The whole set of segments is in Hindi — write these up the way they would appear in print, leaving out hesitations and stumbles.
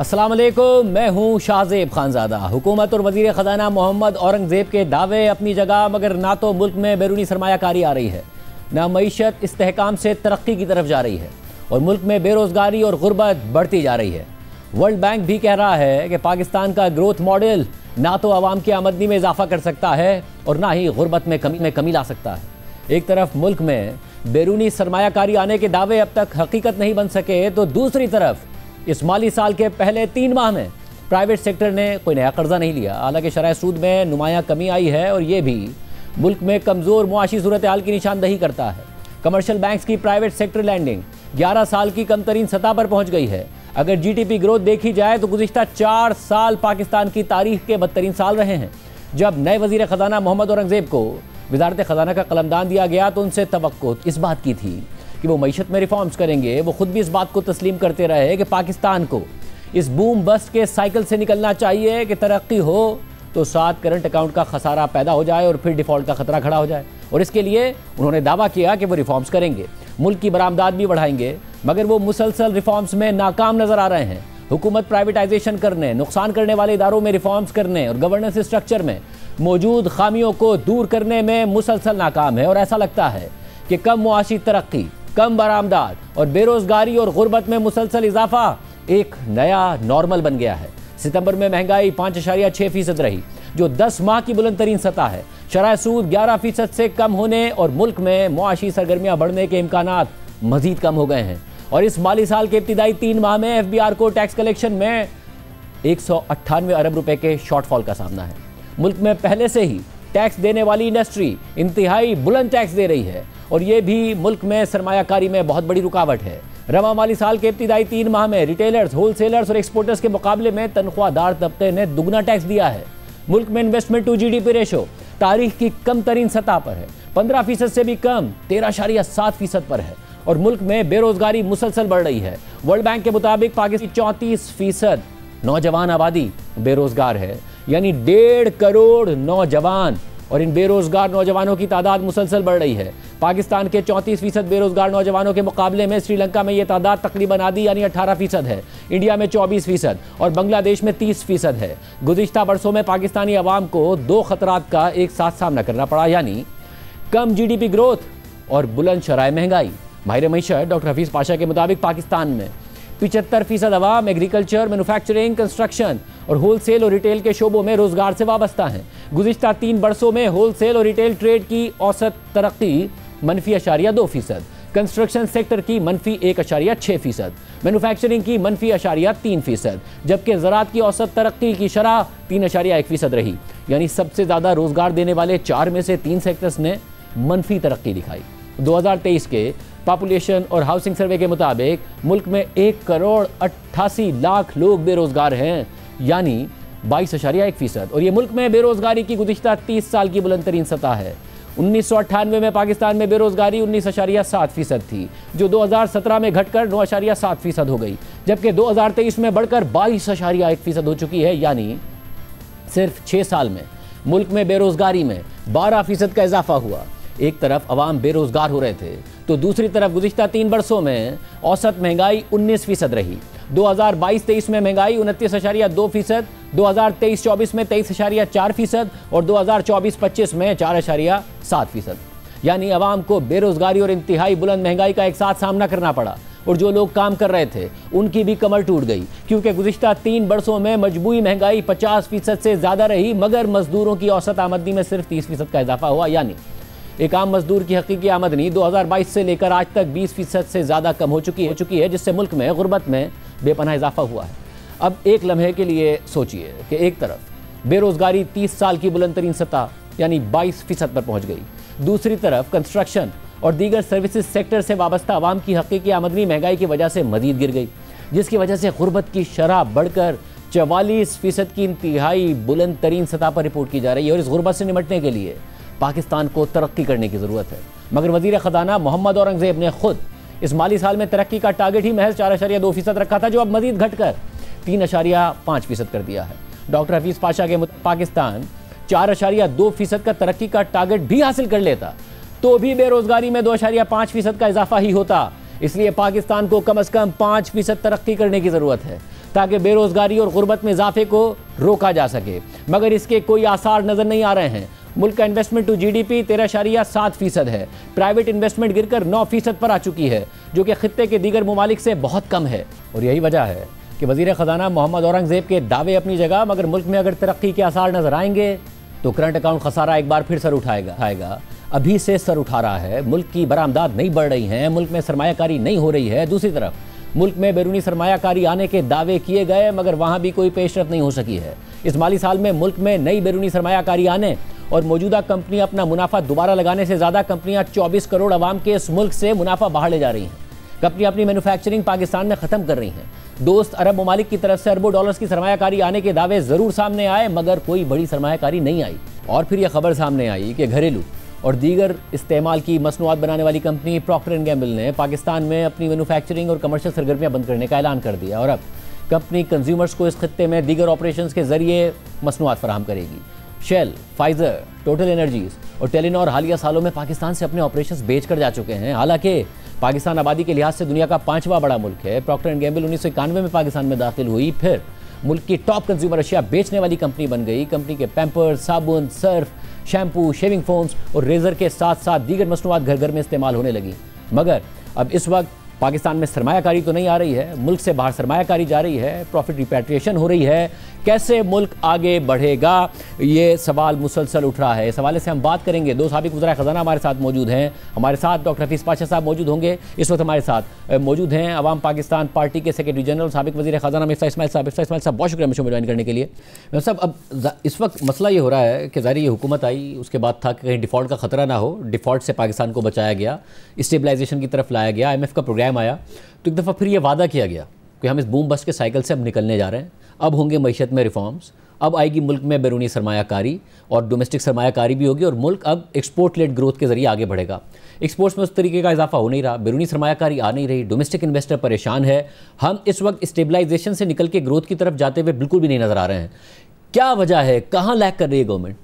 अस्सलाम वालेकुम, मैं हूँ शाहजेब खानजादा। हुकूमत और वज़ीर ख़जाना मोहम्मद औरंगज़ेब के दावे अपनी जगह, मगर ना तो मुल्क में बैरूनी सरमायाकारी आ रही है, ना मईशत इस्तेहकाम से तरक्की की तरफ जा रही है और मुल्क में बेरोज़गारी और गुर्बत बढ़ती जा रही है। वर्ल्ड बैंक भी कह रहा है कि पाकिस्तान का ग्रोथ मॉडल ना तो आवाम की आमदनी में इजाफा कर सकता है और ना ही गुर्बत में कमी ला सकता है। एक तरफ मुल्क में बैरूनी सरमायाकारी आने के दावे अब तक हकीकत नहीं बन सके, तो दूसरी तरफ इस माली साल के पहले 3 माह में प्राइवेट सेक्टर ने कोई नया कर्जा नहीं लिया। हालांकि शरह सूद में नुमायां कमी आई है और ये भी मुल्क में कमज़ोर मुआशी सूरत हाल की निशानदही करता है। कमर्शियल बैंक्स की प्राइवेट सेक्टर लैंडिंग 11 साल की कम तरीन सतह पर पहुँच गई है। अगर GDP ग्रोथ देखी जाए तो गुज़िश्ता 4 साल पाकिस्तान की तारीख के बदतरीन साल रहे हैं। जब नए वज़ीर ख़जाना मोहम्मद औरंगज़ेब को वज़ारत ख़जाना का कलमदान दिया गया तो उनसे तवक्को इस बात की थी कि वो मईशत में रिफॉर्म्स करेंगे। वो खुद भी इस बात को तस्लीम करते रहे कि पाकिस्तान को इस बूम बस्ट के साइकिल से निकलना चाहिए कि तरक्की हो तो साथ करंट अकाउंट का खसारा पैदा हो जाए और फिर डिफ़ॉल्ट का खतरा खड़ा हो जाए। और इसके लिए उन्होंने दावा किया कि वो रिफॉर्म्स करेंगे, मुल्क की बरामदात भी बढ़ाएंगे, मगर वो मुसलसल रिफॉर्म्स में नाकाम नज़र आ रहे हैं। हुकूमत प्राइवेटाइजेशन करने, नुकसान करने वाले इदारों में रिफॉर्म्स करने और गवर्नेंस स्ट्रक्चर में मौजूद खामियों को दूर करने में मुसलसल नाकाम है। और ऐसा लगता है कि कम मुआशी तरक्की, कम बरामदात और बेरोजगारी और गुर्बत में मुसलसल इजाफा एक नया नॉर्मल बन गया है। सितंबर में महंगाई 5.6% रही, जो 10 माह की बुलंद तरीन सतह है। शरह सूद 11% से कम होने और मुल्क में मुआशी सरगर्मियां बढ़ने के इम्कानात मजीद कम हो गए हैं। और इस माली साल के इब्तिदाई 3 माह में FBR को टैक्स कलेक्शन में 198 अरब रुपए के शॉर्टफॉल का सामना है। मुल्क में पहले से ही टैक्स देने वाली इंडस्ट्री इंतहाई बुलंद टैक्स दे रही है और ये भी मुल्क में सरमायाकारी में बहुत बड़ी रुकावट है। रवा माली साल के इब्तिदाई 3 माह में रिटेलर्स, होलसेलर्स और एक्सपोर्टर्स के मुकाबले में तनख्वाहदार तबके ने दुगना टैक्स दिया है। मुल्क में इन्वेस्टमेंट टू GDP रेशो तारीख की कम तरीन सतह पर है, 15% से भी कम 13.7% पर है और मुल्क में बेरोजगारी मुसलसल बढ़ रही है। वर्ल्ड बैंक के मुताबिक पाकिस्तान 34% नौजवान आबादी बेरोजगार है, यानी 1.5 करोड़ नौजवान, और इन बेरोजगार नौजवानों की तादाद मुसलसल बढ़ रही है। पाकिस्तान के 34% बेरोजगार नौजवानों के मुकाबले में श्रीलंका में ये तादाद तकरीबन आधी यानी 18% है, इंडिया में 24% और बांग्लादेश में 30% है। गुज़िश्ता बरसों में पाकिस्तानी अवाम को 2 खतरात का एक साथ सामना करना पड़ा, यानी कम GDP ग्रोथ और बुलंद शरह महंगाई। माहिर मईशत डॉक्टर हफीज़ पाशा के मुताबिक पाकिस्तान में 75% अवाम एग्रीकल्चर, मैन्युफैक्चरिंग, कंस्ट्रक्शन और होलसेल और रिटेल के शोबों में रोजगार से वाबस्ता हैं। गुज़िश्ता 3 बरसों में होलसेल और रिटेल ट्रेड की औसत तरक्की -2%, कंस्ट्रक्शन सेक्टर की -1.6%, मैन्युफैक्चरिंग की -3%, जबकि ज़राअत की औसत तरक्की की शरह 3.1% रही। यानी सबसे ज़्यादा रोजगार देने वाले 4 में से 3 सेक्टर्स ने मनफी तरक्की दिखाई। 2023 के पॉपुलेशन और हाउसिंग सर्वे के मुताबिक मुल्क में 1 करोड़ 88 लाख लोग बेरोजगार हैं, यानी 22.1%, और ये मुल्क में बेरोजगारी की गुज़िश्ता 30 साल की बुलंद तरीन सतह है। 1998 में पाकिस्तान में बेरोजगारी 19.7% थी, जो 2017 में घटकर 9.7% हो गई, जबकि 2023 में बढ़कर 22.1% हो चुकी है। यानी सिर्फ 6 साल में मुल्क में बेरोजगारी में 12% का इजाफा हुआ। एक तरफ अवाम बेरोजगार हो रहे थे तो दूसरी तरफ गुज़िश्ता 3 बरसों में औसत महंगाई 19% रही। 2022-23 में महंगाई 29.2%, 2023-24 में 23.4% और 2024-25 में 4.7%। यानी अवाम को बेरोजगारी और इंतहाई बुलंद महंगाई का एक साथ सामना करना पड़ा और जो लोग काम कर रहे थे उनकी भी कमर टूट गई, क्योंकि गुज़िश्ता 3 बरसों में मजबूरी महंगाई 50% से ज़्यादा रही, मगर मजदूरों की औसत आमदनी में सिर्फ 30% का इजाफा हुआ। यानी एक आम मजदूर की हकीकी आमदनी 2022 से लेकर आज तक 20% से ज़्यादा कम हो चुकी है, जिससे मुल्क में गुर्बत में बेपनाह इजाफा हुआ है। अब एक लम्हे के लिए सोचिए कि एक तरफ बेरोजगारी 30 साल की बुलंद तरीन सतह यानी 22% पर पहुँच गई, दूसरी तरफ कंस्ट्रक्शन और दीगर सर्विसेज सेक्टर से वाबस्ता आवाम की हकीकी आमदनी महंगाई की वजह से मजीद गिर गई, जिसकी वजह से गुर्बत की शरह बढ़कर 44% की इंतहाई बुलंद तरीन सतह पर रिपोर्ट की जा रही है। और इस गुर्बत से निपटने के लिए पाकिस्तान को तरक्की करने की ज़रूरत है, मगर वज़ीर ख़जाना मोहम्मद औरंगज़ेब ने खुद इस माली साल में तरक्की का टारगेट ही महज 4.2% रखा था, जो अब मजीद घटकर 3.5% कर दिया है। डॉक्टर हफीज़ पाशा के पाकिस्तान 4.2% का तरक्की का टारगेट भी हासिल कर लेता तो भी बेरोजगारी में 2.5% का इजाफा ही होता। इसलिए पाकिस्तान को कम से कम 5% तरक्की करने की ज़रूरत है। ताकि बेरोजगारी और गुर्बत में इजाफे को रोका जा सके, मगर इसके कोई आसार नजर नहीं आ रहे हैं। मुल्क का इन्वेस्टमेंट टू जीडीपी 13.7% है। प्राइवेट इन्वेस्टमेंट गिरकर 9% पर आ चुकी है, जो कि खित्ते के दीगर ममालिक से बहुत कम है। और यही वजह है कि वजीर ख़जाना मोहम्मद औरंगज़ेब के दावे अपनी जगह, मगर मुल्क में अगर तरक्की के आसार नजर आएंगे तो करंट अकाउंट खसारा एक बार फिर सर उठाएगा। अभी से सर उठा रहा है। मुल्क की बरामदात नहीं बढ़ रही है, मुल्क में सरमायाकारी नहीं हो रही है। दूसरी तरफ मुल्क में बैरूनी सरमायाकारी आने के दावे किए गए, मगर वहाँ भी कोई पेशरफ नहीं हो सकी है। इस माली साल में मुल्क में नई बैरूनी सरमायाकारी आने और मौजूदा कंपनी अपना मुनाफा दोबारा लगाने से ज़्यादा कंपनियाँ 24 करोड़ आवाम के इस मुल्क से मुनाफा बाहर ले जा रही हैं। कंपनियाँ अपनी मैन्युफैक्चरिंग पाकिस्तान में ख़त्म कर रही हैं। दोस्त अरब ममालिक की तरफ से अरबों डॉलर्स की सरमायाकारी आने के दावे ज़रूर सामने आए, मगर कोई बड़ी सरमायाकारी नहीं आई। और फिर यह खबर सामने आई कि घरेलू और दीगर इस्तेमाल की मसनूआत बनाने वाली कंपनी प्रॉक्टर एंड गैम्बल ने पाकिस्तान में अपनी मैन्युफैक्चरिंग और कमर्शियल सरगर्मियाँ बंद करने का ऐलान कर दिया और अब कंपनी कंज्यूमर्स को इस खित्ते में दीगर ऑपरेशंस के जरिए मसनूआत फराहम करेगी। शेल, फाइजर, टोटल एनर्जीज और टेलीनॉर हालिया सालों में पाकिस्तान से अपने ऑपरेशंस बेच कर जा चुके हैं। हालांकि पाकिस्तान आबादी के लिहाज से दुनिया का 5वां बड़ा मुल्क है। प्रॉक्टर एंड गैम्बल 1991 में पाकिस्तान में दाखिल हुई, फिर मुल्क की टॉप कंज्यूमर अशिया बेचने वाली कंपनी बन गई। कंपनी के पैम्पर्स, साबुन, सर्फ, शैम्पू, शेविंग फोम्स और रेजर के साथ साथ दीगर मसनूआत घर घर में इस्तेमाल होने लगी। मगर अब इस वक्त पाकिस्तान में सरमायाकारी तो नहीं आ रही है, मुल्क से बाहर सरमायाकारी जा रही है, प्रॉफिट रिपैट्रिएशन हो रही है। कैसे मुल्क आगे बढ़ेगा, ये सवाल मुसलसल उठ रहा है। इस हवाले से हम बात करेंगे। दो साबिक वज़ीर ख़ज़ाना हमारे साथ मौजूद हैं। हमारे साथ डॉक्टर हफीज़ पाशा साहब मौजूद होंगे। इस वक्त हमारे साथ मौजूद हैं अवाम पाकिस्तान पार्टी के सेक्रेटरी जनरल साबिक वज़ीर ख़ज़ाना मिफ्ता इस्माइल साहब। मिफ्ता इस्माइल साहब, बहुत शुक्रिया मुझे ज्वाइन करने के लिए। मिफ्ता साहब, अब इस वक्त मसला ये हो रहा है कि ज़ाहिर ये हुकूमत आई, उसके बाद था कि कहीं डिफ़ॉल्ट का ख़तरा ना हो। डिफ़ॉल्ट से पाकिस्तान को बचाया गया, स्टेबलाइजेशन की तरफ लाया गया, IMF का प्रोग्राम आया, तो एक दफ़ा फिर ये वादा किया गया कि हम इस बूम बस्ट के साइकिल से अब निकलने जा रहे हैं। अब होंगे मईशत में रिफॉर्म्स, अब आएगी मुल्क में बैरूनी सरमायाकारी और डोमेस्टिक सरमायाकारी भी होगी और मुल्क अब एक्सपोर्ट लेड ग्रोथ के जरिए आगे बढ़ेगा। एक्सपोर्ट्स में उस तरीके का इजाफा हो नहीं रहा, बैरूनी सरमायाकारी आ नहीं रही, डोमेस्टिक इन्वेस्टर परेशान है। हम इस वक्त स्टेबलाइजेशन से निकल के ग्रोथ की तरफ जाते हुए बिल्कुल भी नहीं नज़र आ रहे हैं। क्या वजह है, कहाँ लैक कर रही है गवर्नमेंट?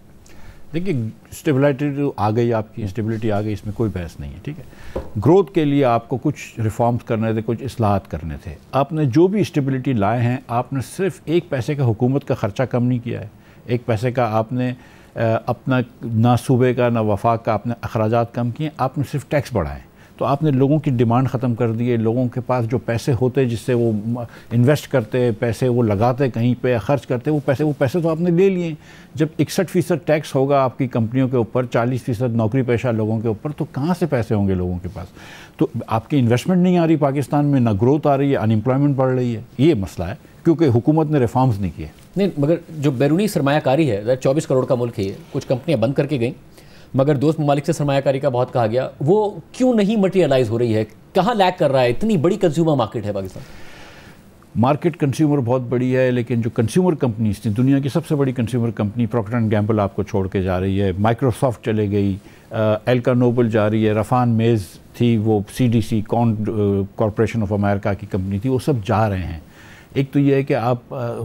देखिए, स्टेबिलिटी तो आ गई, आपकी स्टेबिलिटी आ गई, इसमें कोई बहस नहीं है, ठीक है। ग्रोथ के लिए आपको कुछ रिफॉर्म्स करने थे, कुछ इस्लाहात करने थे। आपने जो भी स्टेबिलिटी लाए हैं, आपने सिर्फ 1 पैसे का हुकूमत का ख़र्चा कम नहीं किया है। 1 पैसे का आपने अपना ना सूबे का ना वफाक का आपने अखराजात कम किए, आपने सिर्फ टैक्स बढ़ाए। तो आपने लोगों की डिमांड ख़त्म कर दी है। लोगों के पास जो पैसे होते जिससे वो इन्वेस्ट करते, पैसे वो लगाते कहीं पे ख़र्च करते, वो पैसे तो आपने ले लिए। जब 61% टैक्स होगा आपकी कंपनियों के ऊपर, 40% नौकरी पेशा लोगों के ऊपर, तो कहाँ से पैसे होंगे लोगों के पास? तो आपकी इन्वेस्टमेंट नहीं आ रही पाकिस्तान में, ना ग्रोथ आ रही है, अनएम्प्लॉयमेंट बढ़ रही है। ये मसला है क्योंकि हुकूमत ने रिफॉर्म्स नहीं किए। नहीं, मगर जो बैरूनी सरमायाकारी है, 24 करोड़ का मुल्क है, कुछ कंपनियाँ बंद करके गई, मगर दोस्त ममालिक से सरमायाकारी का बहुत कहा गया, वो क्यों नहीं मटीरियलाइज हो रही है? कहाँ लैक कर रहा है? इतनी बड़ी कंज्यूमर मार्केट है पाकिस्तान। मार्केट कंज्यूमर बहुत बड़ी है, लेकिन जो कंज्यूमर कंपनीज थी, दुनिया की सबसे बड़ी consumer company Procter and Gamble आपको छोड़ के जा रही है, माइक्रोसॉफ्ट चले गई, एल्का नोबल जा रही है, रफान मेज़ थी, वो CDC कॉरपोरेशन ऑफ अमेरिका की कंपनी थी, वो सब जा रहे हैं। एक तो ये है कि आप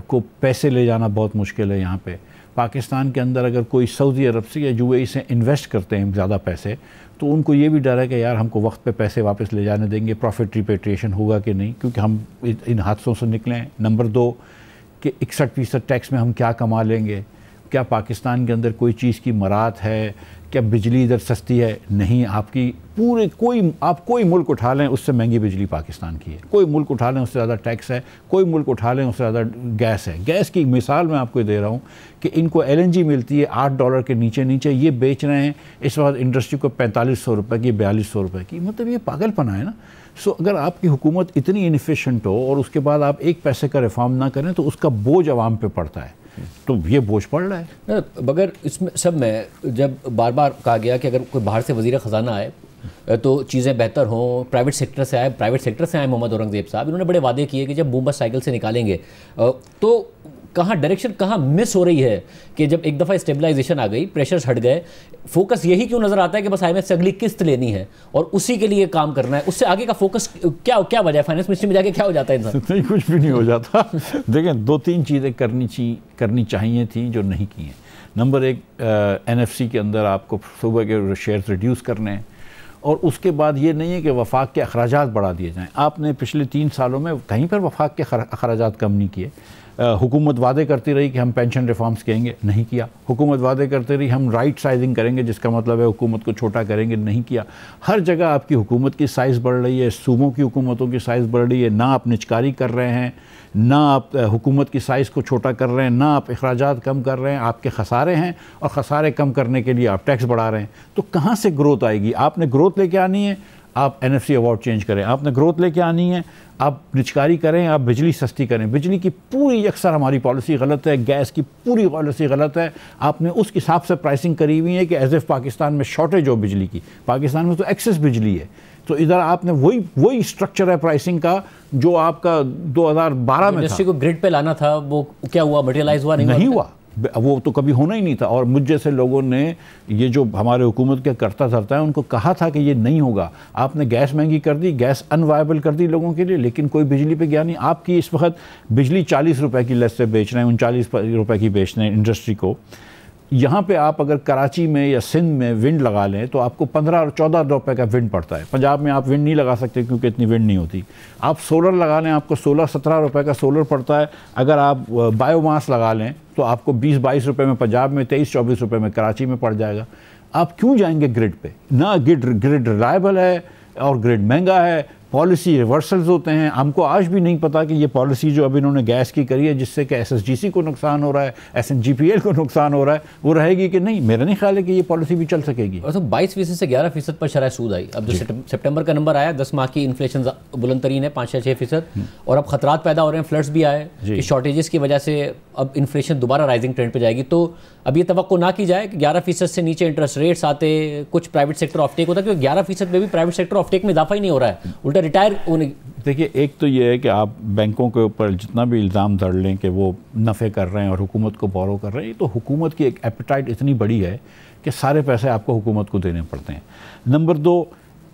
को पैसे ले जाना बहुत मुश्किल है यहाँ पे। पाकिस्तान के अंदर अगर कोई सऊदी अरब से या UAE से इन्वेस्ट करते हैं ज़्यादा पैसे, तो उनको ये भी डर है कि यार हमको वक्त पे पैसे वापस ले जाने देंगे, प्रॉफिट रिपेट्रिएशन होगा कि नहीं, क्योंकि हम इन हादसों से निकलें। नंबर 2 कि 61% टैक्स में हम क्या कमा लेंगे? क्या पाकिस्तान के अंदर कोई चीज़ की मरात है? क्या बिजली इधर सस्ती है? नहीं। आपकी पूरे कोई मुल्क उठा लें, उससे महंगी बिजली पाकिस्तान की है। कोई मुल्क उठा लें, उससे ज़्यादा टैक्स है। कोई मुल्क उठा लें, उससे ज़्यादा गैस है। गैस की मिसाल मैं आपको दे रहा हूँ कि इनको LNG मिलती है $8 के नीचे, ये बेच रहे हैं इस वक्त इंडस्ट्री को 4500 रुपये की, 4200 रुपये की। मतलब ये पागलपना है ना। सो अगर आपकी हुकूमत इतनी इनफिशेंट हो और उसके बाद आप 1 पैसे का रिफॉर्म ना करें, तो उसका बोझ आवाम पे पड़ता है, तो ये बोझ पड़ रहा है। मगर इसमें सब में जब बार बार कहा गया कि अगर कोई बाहर से वज़ीर ख़ज़ाना आए तो चीज़ें बेहतर हों, प्राइवेट सेक्टर से आए मोहम्मद औरंगज़ेब साहब, इन्होंने बड़े वादे किए कि जब बूम बस्ट साइकिल से निकालेंगे, तो कहाँ डायरेक्शन कहाँ मिस हो रही है कि जब एक दफ़ा स्टेबलाइजेशन आ गई, प्रेशर्स हट गए, फोकस यही क्यों नज़र आता है कि बस IMF से अगली किस्त लेनी है और उसी के लिए काम करना है? उससे आगे का फोकस क्या वजह है? फाइनेंस मिनिस्ट्री में जाके क्या हो जाता है इंसान? नहीं, कुछ भी नहीं हो जाता। देखें, 2-3 चीज़ें करनी चाहिए थी जो नहीं की हैं। नंबर 1, NFC के अंदर आपको सुबह के शेयर्स रिड्यूस करने हैं, और उसके बाद ये नहीं है कि वफाक के अखराजात बढ़ा दिए जाएँ। आपने पिछले 3 सालों में कहीं पर वफाक के अखराजात कम नहीं किए। हुकूमत वादे करती रही कि हम पेंशन रिफॉर्म्स करेंगे, नहीं किया। हुकूमत वादे करती रही हम राइट साइजिंग करेंगे, जिसका मतलब है हुकूमत को छोटा करेंगे, नहीं किया। हर जगह आपकी हुकूमत की साइज़ बढ़ रही है, सूबों की हुकूमतों की साइज़ बढ़ रही है। ना आप निचकारी कर रहे हैं, ना आप हुकूमत की साइज़ को छोटा कर रहे हैं, ना आप अखराजात कम कर रहे हैं। आपके खसारे हैं और खसारे कम करने के लिए आप टैक्स बढ़ा रहे हैं। तो कहाँ से ग्रोथ आएगी? आपने ग्रोथ लेके आनी है, आप NFC अवार्ड चेंज करें। आपने ग्रोथ लेके आनी है, आप निचकारी करें, आप बिजली सस्ती करें। बिजली की पूरी अक्सर हमारी पॉलिसी गलत है, गैस की पूरी पॉलिसी गलत है। आपने उस हिसाब से प्राइसिंग करी हुई है कि एज एफ पाकिस्तान में शॉर्टेज हो बिजली की। पाकिस्तान में तो एक्सेस बिजली है। तो इधर आपने वही स्ट्रक्चर है प्राइसिंग का जो आपका 2012 में इंडस्ट्री को ग्रिड पे लाना था, वो क्या हुआ? मटेरियलाइज हुआ? नहीं हुआ। वो तो कभी होना ही नहीं था। और मुझ जैसे लोगों ने, ये जो हमारे हुकूमत के करता धरता है, उनको कहा था कि ये नहीं होगा। आपने गैस महंगी कर दी, गैस अनवायबल कर दी लोगों के लिए, लेकिन कोई बिजली पे गया नहीं। आपकी इस वक्त बिजली 40 रुपए की लेस से बेच रहे हैं, 39 रुपए की बेच रहे हैं इंडस्ट्री को। यहाँ पे आप अगर कराची में या सिंध में विंड लगा लें तो आपको 15 और 14 रुपए का विंड पड़ता है। पंजाब में आप विंड नहीं लगा सकते क्योंकि इतनी विंड नहीं होती। आप सोलर लगा लें, आपको 16-17 रुपए का सोलर पड़ता है। अगर आप बायोमास लगा लें तो आपको 20-22 रुपए में पंजाब में, 23-24 रुपए में कराची में पड़ जाएगा। आप क्यों जाएंगे ग्रिड पे? ना ग्रिड रिलायबल है और ग्रिड महंगा है। पॉलिसी रिवर्सल्स होते हैं। हमको आज भी नहीं पता कि ये पॉलिसी जो अब इन्होंने गैस की करी है, जिससे कि SSGC को नुकसान हो रहा है, SNGPL को नुकसान हो रहा है, वो रहेगी कि नहीं? मेरा नहीं ख्याल है कि ये पॉलिसी भी चल सकेगी। और तो 22% से 11% पर शरह सूद आई। अब जो सितंबर का नंबर आया, 10 माह की इन्फ्लेशन बुलंद तरीन है, 5-6%। और अब खतरात पैदा हो रहे हैं, फ्लड्स भी आए कि शॉर्टेजेस की वजह से अब इन्फ्लेशन दोबारा राइजिंग ट्रेंड पे जाएगी। तो अब ये तवक्को ना की जाए कि 11% से नीचे इंटरेस्ट रेट्स आते, कुछ प्राइवेट सेक्टर ऑफटेक होता है, क्योंकि 11% में भी प्राइवेट सेक्टर ऑफटेक में इजाफा ही नहीं हो रहा है, उल्टा रिटायर होने। देखिए, एक तो ये है कि आप बैंकों के ऊपर जितना भी इल्ज़ाम धर लें कि वो नफ़े कर रहे हैं और हुकूमत को बोरो कर रहे हैं, तो हुकूमत की एक एपेटाइट इतनी बड़ी है कि सारे पैसे आपको हुकूमत को देने पड़ते हैं। नंबर 2,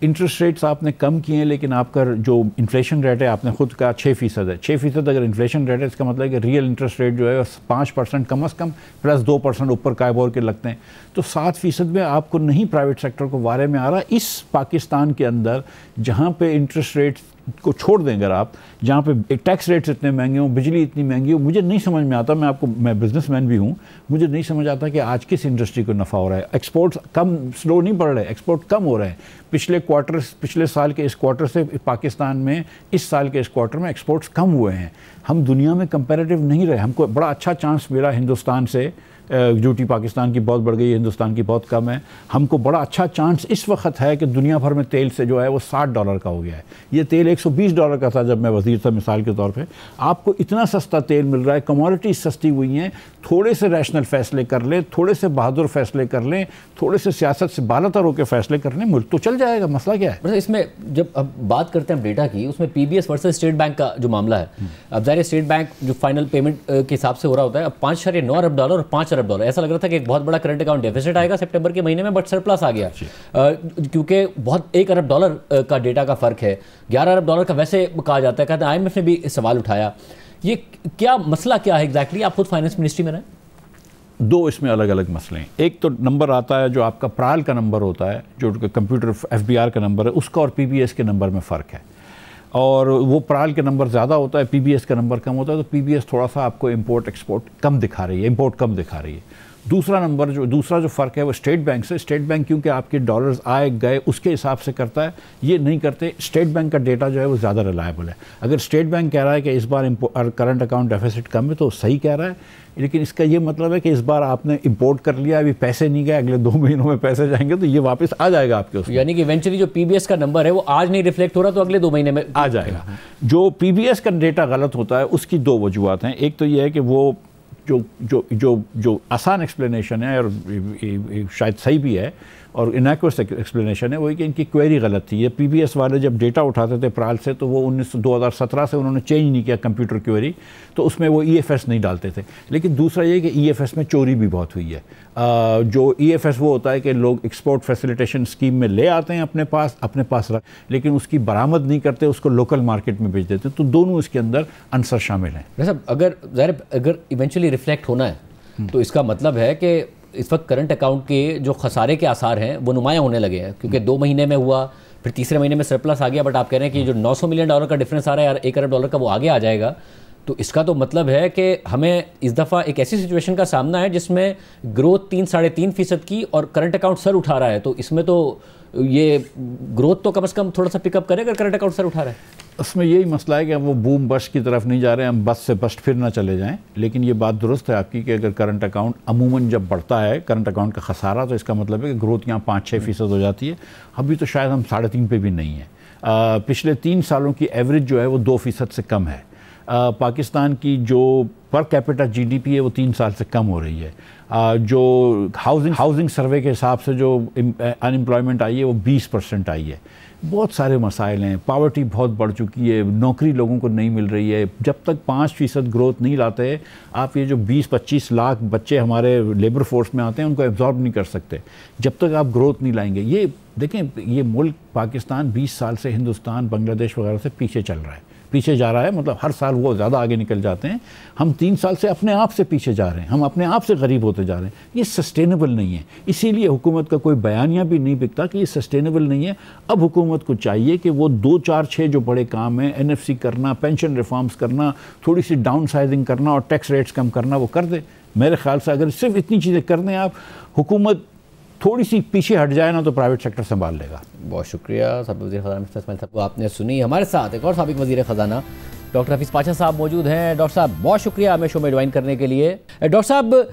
इंटरेस्ट रेट्स आपने कम किए हैं, लेकिन आपका जो इन्फ्लेशन रेट है, आपने खुद कहा 6% है। 6% अगर इन्फ्लेशन रेट है, इसका मतलब है कि रियल इंटरेस्ट रेट जो है 5% कम से कम प्लस 2% ऊपर कायबोर के लगते हैं। तो 7% में आपको नहीं प्राइवेट सेक्टर को वारे में आ रहा। इस पाकिस्तान के अंदर जहाँ पे इंटरेस्ट रेट को छोड़ दें अगर आप, जहाँ पे टैक्स रेट्स इतने महंगे हों, बिजली इतनी महंगी हो, मुझे नहीं समझ में आता। मैं बिजनेसमैन भी हूँ, मुझे नहीं समझ आता कि आज किस इंडस्ट्री को नफ़ा हो रहा है। एक्सपोर्ट्स कम, स्लो नहीं बढ़ रहे, एक्सपोर्ट कम हो रहे हैं। पिछले साल के इस क्वार्टर से पाकिस्तान में इस साल के इस क्वार्टर में एक्सपोर्ट्स कम हुए हैं। हम दुनिया में कंपैरेटिव नहीं रहे। हमको बड़ा अच्छा चांस मिला हिंदुस्तान से। ड्यूटी पाकिस्तान की बहुत बढ़ गई है, हिंदुस्तान की बहुत कम है। हमको बड़ा अच्छा चांस इस वक्त है कि दुनिया भर में तेल से जो है वो $60 का हो गया है। ये तेल $120 का था जब मैं वज़ीर था, मिसाल के तौर पे। आपको इतना सस्ता तेल मिल रहा है, कमोडिटीज सस्ती हुई हैं। थोड़े से रैशनल फैसले कर लें, थोड़े से बहादुर फैसले कर लें, थोड़े से सियासत से बालातर होकर फैसले कर लें, मुल्क तो चल जाएगा। मसला क्या है? इसमें जब अब बात करते हैं डेटा की, उसमें PBS वर्सेस स्टेट बैंक का जो मामला है, अब ज़ाहिर स्टेट बैंक जो फाइनल पेमेंट के हिसाब से हो रहा होता है, अब $5.9 अरब और $5 अरब। ऐसा लग रहा था कि एक बहुत बड़ा करंट अकाउंट डेफिसिट आएगा सितंबर के महीने में, बट सरप्लस आ गया क्योंकि बहुत $1 अरब का डेटा का फर्क है। $11 अरब का वैसे कहा जाता है। कहते हैं IMF ने भी सवाल उठाया। ये क्या मसला क्या है एग्जैक्टली? आप खुद फाइनेंस मिनिस्ट्री में रहे। 2 इसमें अलग अलग मसले हैं। एक तो नंबर आता है जो आपका प्राल का नंबर होता है, जो कंप्यूटर FBR का नंबर है, उसका और PBS के नंबर में फ़र्क है। और वो प्राल के नंबर ज़्यादा होता है, PBS का नंबर कम होता है। तो PBS थोड़ा सा आपको इम्पोर्ट एक्सपोर्ट कम दिखा रही है, इम्पोर्ट कम दिखा रही है। दूसरा जो फ़र्क है वो स्टेट बैंक से। स्टेट बैंक क्योंकि आपके डॉलर्स आए गए उसके हिसाब से करता है, ये नहीं करते। स्टेट बैंक का डेटा जो है वो ज़्यादा रिलायबल है। अगर स्टेट बैंक कह रहा है कि इस बार करंट अकाउंट डेफिसिट कम है तो सही कह रहा है, लेकिन इसका ये मतलब है कि इस बार आपने इंपोर्ट कर लिया, अभी पैसे नहीं गए, अगले 2 महीनों में पैसे जाएंगे तो ये वापस आ जाएगा आपके उसमें। यानी कि इवेंचुअली जो PBS का नंबर है वो आज नहीं रिफ्लेक्ट हो रहा तो अगले 2 महीने में आ जाएगा। जो PBS का डेटा गलत होता है उसकी 2 वजूहत हैं। एक तो ये है कि वो जो आसान एक्सप्लेनेशन है और शायद सही भी है और इनएक्यूरेट एक्सप्लेनेशन है, वही कि इनकी क्वेरी गलत थी। ये PBS वाले जब डेटा उठाते थे प्राल से तो वो 2017 से उन्होंने चेंज नहीं किया कंप्यूटर क्वेरी, तो उसमें वो EFS नहीं डालते थे। लेकिन दूसरा ये कि EFS में चोरी भी बहुत हुई है। जो EFS वो होता है कि लोग एक्सपोर्ट फैसिलिटेशन स्कीम में ले आते हैं अपने पास रख, लेकिन उसकी बरामद नहीं करते, उसको लोकल मार्केट में बेच देते हैं। तो दोनों इसके अंदर आंसर शामिल हैं। अगर इवेंचुअली रिफ्लेक्ट होना है तो इसका मतलब है कि इस वक्त करंट अकाउंट के जो खसारे के आसार हैं वो नुमायाँ होने लगे हैं, क्योंकि 2 महीने में हुआ, फिर तीसरे महीने में सरप्लस आ गया, बट आप कह रहे हैं कि जो $900 मिलियन का डिफरेंस आ रहा है यार, $1 अरब का, वो आगे आ जाएगा। तो इसका तो मतलब है कि हमें इस दफ़ा एक ऐसी सिचुएशन का सामना है जिसमें ग्रोथ 3-3.5% की और करंट अकाउंट सर उठा रहा है। तो इसमें तो ये ग्रोथ तो कम से कम थोड़ा सा पिकअप करेगा, करंट अकाउंट सर उठा रहा है। उसमें यही मसला है कि हम वो बूम बस्ट की तरफ नहीं जा रहे हैं, हम बस से बस्ट फिर ना चले जाएं। लेकिन ये बात दुरुस्त है आपकी कि अगर करंट अकाउंट अमूमन जब बढ़ता है करंट अकाउंट का खसारा, तो इसका मतलब है कि ग्रोथ यहाँ 5-6% हो जाती है। अभी तो शायद हम 3.5 पे भी नहीं है। पिछले 3 सालों की एवरेज जो है वो 2% से कम है। पाकिस्तान की जो पर कैपिटा जीडीपी है वो 3 साल से कम हो रही है। जो हाउसिंग सर्वे के हिसाब से जो अनएम्प्लॉयमेंट आई है वो 20% आई है। बहुत सारे मसाइल हैं, पावर्टी बहुत बढ़ चुकी है, नौकरी लोगों को नहीं मिल रही है। जब तक 5% ग्रोथ नहीं लाते, आप ये जो 20-25 लाख बच्चे हमारे लेबर फोर्स में आते हैं उनको एब्जॉर्ब नहीं कर सकते जब तक आप ग्रोथ नहीं लाएंगे। ये देखें, ये मुल्क पाकिस्तान 20 साल से हिंदुस्तान, बांग्लादेश वगैरह से पीछे चल रहा है, पीछे जा रहा है। मतलब हर साल वो ज़्यादा आगे निकल जाते हैं। हम 3 साल से अपने आप से पीछे जा रहे हैं, हम अपने आप से गरीब होते जा रहे हैं। ये सस्टेनेबल नहीं है। इसीलिए हुकूमत का कोई बयानिया भी नहीं बिकता कि ये सस्टेनेबल नहीं है। अब हुकूमत को चाहिए कि वो 2-4-6 जो बड़े काम हैं, NFC करना, पेंशन रिफॉर्म्स करना, थोड़ी सी डाउन साइजिंग करना और टैक्स रेट्स कम करना, वो कर दे। मेरे ख्याल से अगर सिर्फ इतनी चीज़ें कर दें आप, हुकूमत थोड़ी सी पीछे हट जाए ना, तो प्राइवेट सेक्टर संभाल लेगा। बहुत शुक्रिया साबिक़ वज़ीर ख़ज़ाना मिस्टर इस्माइल साहब को आपने सुनी। हमारे साथ एक और साबिक़ वज़ीर ख़ज़ाना डॉक्टर हफीज़ पाशा साहब मौजूद हैं। डॉक्टर साहब, बहुत शुक्रिया हमें शो में ज्वाइन करने के लिए। डॉक्टर साहब,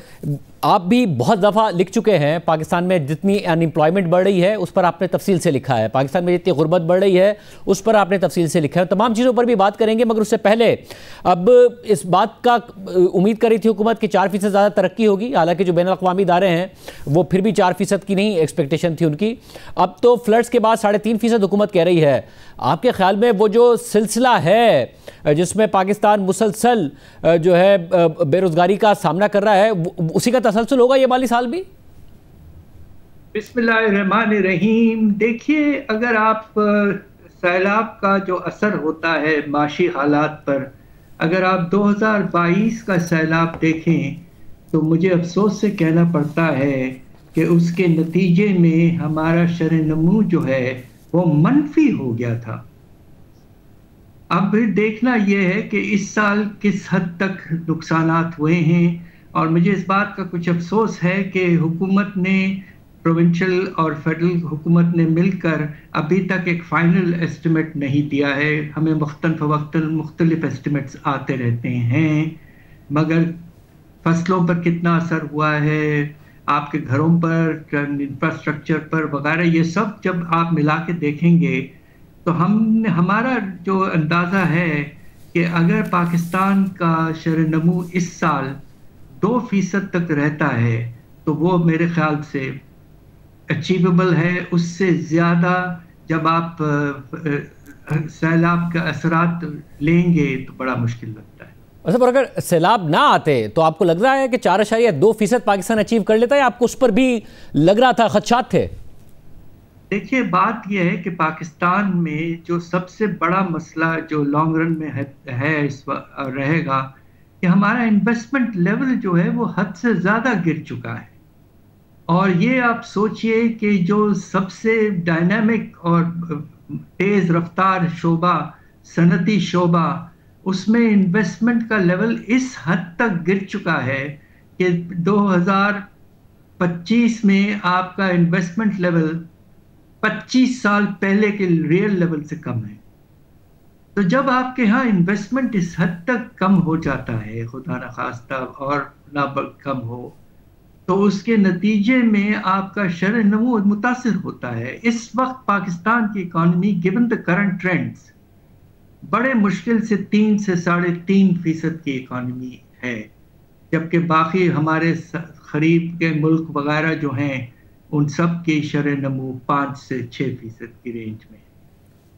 आप भी बहुत दफ़ा लिख चुके हैं, पाकिस्तान में जितनी अनएम्प्लॉयमेंट बढ़ रही है उस पर आपने तफसील से लिखा है, पाकिस्तान में जितनी गुर्बत बढ़ रही है उस पर आपने तफसील से लिखा है। तमाम चीज़ों पर भी बात करेंगे, मगर उससे पहले अब इस बात का उम्मीद कर रही थी हुकूमत कि 4% ज़्यादा तरक्की होगी। हालांकि जो बैनुल-अक़वामी इदारे हैं वो फिर भी 4% की नहीं एक्सपेक्टेशन थी उनकी। अब तो फ्लड्स के बाद 3.5% हुकूमत कह रही है। आपके ख्याल में वो जो सिलसिला है जिसमें पाकिस्तान मुसलसल जो है बेरोज़गारी का सामना कर रहा है, उसी का तसलसल होगा ये माली साल भी? बिस्मिल्लाहिर्रहमानिर्रहीम। देखिए, अगर आप सैलाब का जो असर होता है माशी हालात पर, अगर आप 2022 का सैलाब देखें तो मुझे अफसोस से कहना पड़ता है कि उसके नतीजे में हमारा शरह-ए-नमू जो है वो मनफी हो गया था। अब देखना यह है कि इस साल किस हद तक नुकसानात हुए हैं, और मुझे इस बात का कुछ अफसोस है कि हुकूमत ने, प्रोविंशियल और फेडरल हुकूमत ने मिलकर अभी तक एक फ़ाइनल एस्टिमेट नहीं दिया है। हमें मुख्तलिफ एस्टिमेट्स आते रहते हैं, मगर फसलों पर कितना असर हुआ है, आपके घरों पर, इंफ्रास्ट्रक्चर पर वगैरह, ये सब जब आप मिला के देखेंगे तो हमारा जो अंदाज़ा है कि अगर पाकिस्तान का शरह-ए-नमू इस साल 2% तक रहता है तो वो मेरे ख्याल से अचीवेबल है। उससे ज़्यादा जब आप सैलाब के असरात लेंगे तो बड़ा मुश्किल लगता है। अच्छा, पर अगर सैलाब ना आते तो आपको लग रहा है कि 4.2% पाकिस्तान अचीव कर लेता है, आपको उस पर भी लग रहा था, खदशात थे? देखिए, बात यह है कि पाकिस्तान में जो सबसे बड़ा मसला जो लॉन्ग रन में है इस रहेगा कि हमारा इन्वेस्टमेंट लेवल जो है वो हद से ज़्यादा गिर चुका है। और ये आप सोचिए कि जो सबसे डायनामिक और तेज़ रफ्तार शोबा, सनती शोबा, उसमें इन्वेस्टमेंट का लेवल इस हद तक गिर चुका है कि 2025 में आपका इन्वेस्टमेंट लेवल 25 साल पहले के रियल लेवल से कम है। तो जब आपके यहाँ इन्वेस्टमेंट इस हद तक कम हो जाता है, खुदा न खास्ता और ना कम हो, तो उसके नतीजे में आपका शरह-ए-नमू मुतासिर होता है। इस वक्त पाकिस्तान की economy given the current trends बड़े मुश्किल से 3 से 3.5% की इकॉनमी है, जबकि बाकी हमारे करीब के मुल्क वगैरह जो हैं उन सब के शरह-ए-नमू 5 से 6% की रेंज में।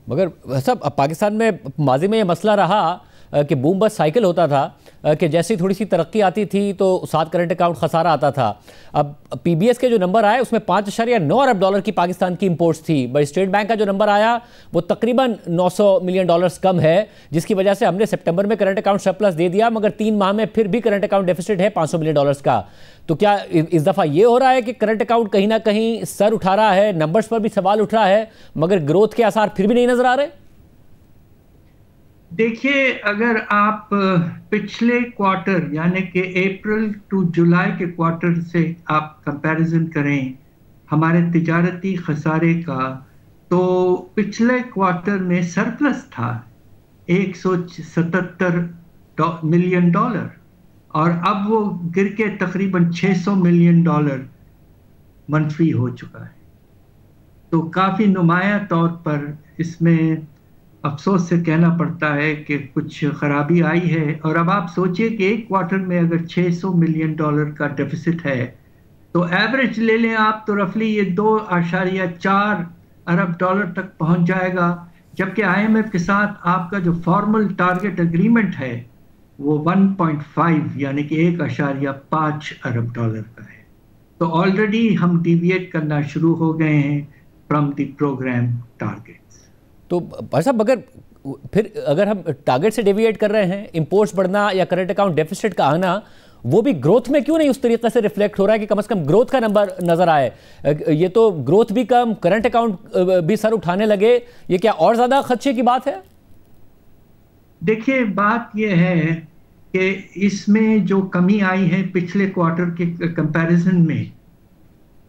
मगर सब पाकिस्तान में माजी में ये मसला रहा कि बूम बस्ट साइकिल होता था, कि जैसे थोड़ी सी तरक्की आती थी तो साथ करंट अकाउंट खसारा आता था। अब पीबीएस के जो नंबर आए उसमें 5.9 अरब डॉलर की पाकिस्तान की इंपोर्ट्स थी, बट स्टेट बैंक का जो नंबर आया वो तकरीबन 900 मिलियन डॉलर्स कम है, जिसकी वजह से हमने सितंबर में करंट अकाउंट सरप्लस दे दिया, मगर 3 माह में फिर भी करंट अकाउंट डेफिसिट है 500 मिलियन डॉलर्स का। तो क्या इस दफ़ा ये हो रहा है कि करंट अकाउंट कहीं ना कहीं सर उठा रहा है, नंबर्स पर भी सवाल उठ रहा है, मगर ग्रोथ के आसार फिर भी नहीं नजर आ रहे? देखिए, अगर आप पिछले क्वार्टर यानी कि अप्रैल टू जुलाई के क्वार्टर से आप कंपैरिजन करें हमारे तिजारती खसारे का, तो पिछले क्वार्टर में सरप्लस था 177 मिलियन डॉलर, और अब वो गिर के तकरीबन 600 मिलियन डॉलर मनफी हो चुका है। तो काफ़ी नुमाया तौर पर इसमें अफसोस से कहना पड़ता है कि कुछ खराबी आई है। और अब आप सोचिए कि एक क्वार्टर में अगर 600 मिलियन डॉलर का डेफिसिट है, तो एवरेज ले लें आप तो रफली ये 2.4 अरब डॉलर तक पहुंच जाएगा, जबकि आईएमएफ के साथ आपका जो फॉर्मल टारगेट एग्रीमेंट है वो 1.5 यानी कि 1.5 अरब डॉलर का है। तो ऑलरेडी हम डिविएट करना शुरू हो गए हैं फ्रॉम द प्रोग्राम टारगेट्स। तो भाई साहब, अगर हम टारगेट से डेविएट कर रहे हैं, इंपोर्ट्स बढ़ना या करंट अकाउंट डेफिसिट का आना, वो भी ग्रोथ में क्यों नहीं उस तरीके से रिफ्लेक्ट हो रहा है कि कम से कम ग्रोथ का नंबर नजर आए? ये तो ग्रोथ भी कम, करंट अकाउंट भी सर उठाने लगे, ये क्या और ज्यादा खदशे की बात है? देखिए, बात ये है कि इसमें जो कमी आई है पिछले क्वार्टर के कंपैरिजन में,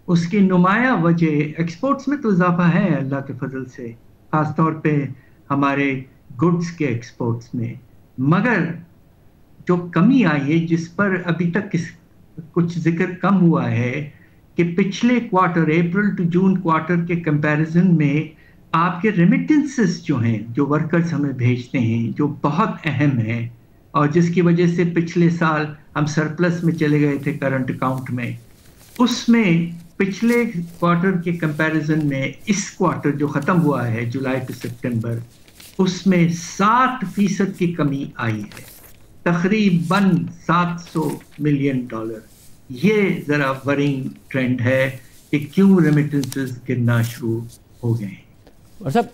उसकी नुमाया वजह एक्सपोर्ट्स में तो इजाफा है अल्लाह के फजल से, खासतौर पे हमारे गुड्स के एक्सपोर्ट्स में, मगर जो कमी आई है जिस पर अभी तक कुछ जिक्र कम हुआ है कि पिछले quarter April to June quarter के कंपैरिजन में आपके रेमिटेंसेस जो हैं, जो वर्कर्स हमें भेजते हैं, जो बहुत अहम है और जिसकी वजह से पिछले साल हम सरप्लस में चले गए थे करंट अकाउंट में, उसमें पिछले क्वार्टर के कंपैरिजन में इस क्वार्टर जो ख़त्म हुआ है जुलाई टू सितंबर, उसमें 7% की कमी आई है, तकरीबन 700 मिलियन डॉलर। ये ज़रा वरिंग ट्रेंड है कि क्यों रेमिटेंसेस गिरना शुरू हो गए हैं।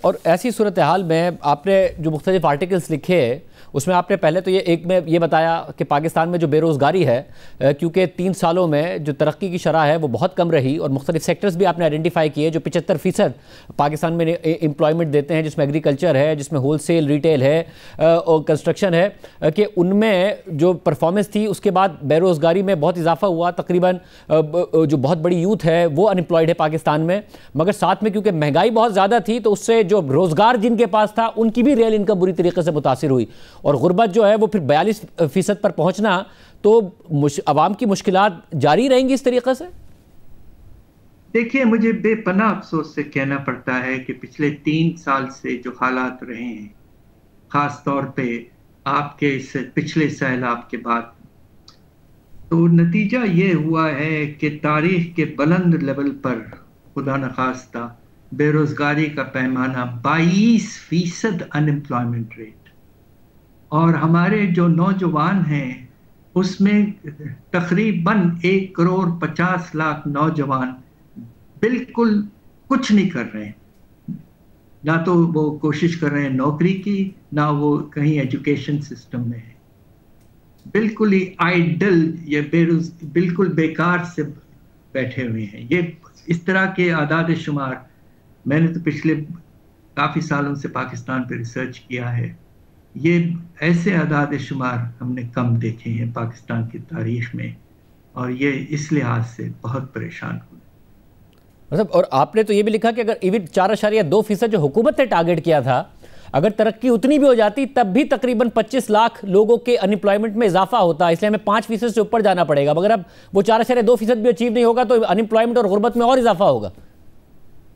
और ऐसी सूरत हाल में आपने जो मुख्तलिफ आर्टिकल्स लिखे, उसमें आपने पहले तो ये बताया कि पाकिस्तान में जो बेरोज़गारी है, क्योंकि 3 सालों में जो तरक्की की शरह है वो बहुत कम रही, और मुख्तलिफ सेक्टर्स भी आपने आइडेंटिफाई किए जो 75% पाकिस्तान में एम्प्लॉयमेंट देते हैं, जिसमें एग्रीकल्चर है, जिसमें होलसेल रिटेल है और कंस्ट्रक्शन है, कि उनमें जो परफॉर्मेंस थी उसके बाद बेरोज़गारी में बहुत इजाफा हुआ। तकरीबन जो बहुत बड़ी यूथ है वो अनएम्प्लॉयड है पाकिस्तान में, मगर साथ में क्योंकि महंगाई बहुत ज़्यादा थी तो उससे जो रोज़गार जिनके पास था उनकी भी रियल इनकम बुरी तरीके से मुतासिर हुई, और गुर्बत जो है वो फिर 42% पर पहुंचना, तो अवाम की मुश्किलात जारी रहेंगी इस तरीके से। देखिए, मुझे बेपनाह अफसोस से कहना पड़ता है कि पिछले 3 साल से जो हालात रहे हैं, खास तौर पे आपके इस पिछले सैलाब के बाद, तो नतीजा ये हुआ है कि तारीख के बुलंद लेवल पर खुदा न खास्ता बेरोजगारी का पैमाना 22% अनएम्प्लॉयमेंट रेट, और हमारे जो नौजवान हैं उसमें तकरीबन 1,50,00,000 नौजवान बिल्कुल कुछ नहीं कर रहे हैं, ना तो वो कोशिश कर रहे हैं नौकरी की, ना वो कहीं एजुकेशन सिस्टम में है, बिल्कुल ही आइडल, ये बिल्कुल बेकार से बैठे हुए हैं। ये इस तरह के आदाद शुमार मैंने तो पिछले काफ़ी सालों से पाकिस्तान पर रिसर्च किया है, ये ऐसे आदाद शुमार हमने कम देखे हैं पाकिस्तान की तारीख में, और ये इस लिहाज से बहुत परेशान हुए। मतलब, और आपने तो ये भी लिखा कि अगर इवन 4.2% जो हुकूमत ने टारगेट किया था, अगर तरक्की उतनी भी हो जाती तब भी तकरीबन 25 लाख लोगों के अनएम्प्लॉयमेंट में इजाफा होता, इसलिए हमें 5% से ऊपर जाना पड़ेगा, मगर अब वो 4.2% भी अचीव नहीं होगा तो अनएम्प्लॉयमेंट और गुर्बत में और इजाफा होगा।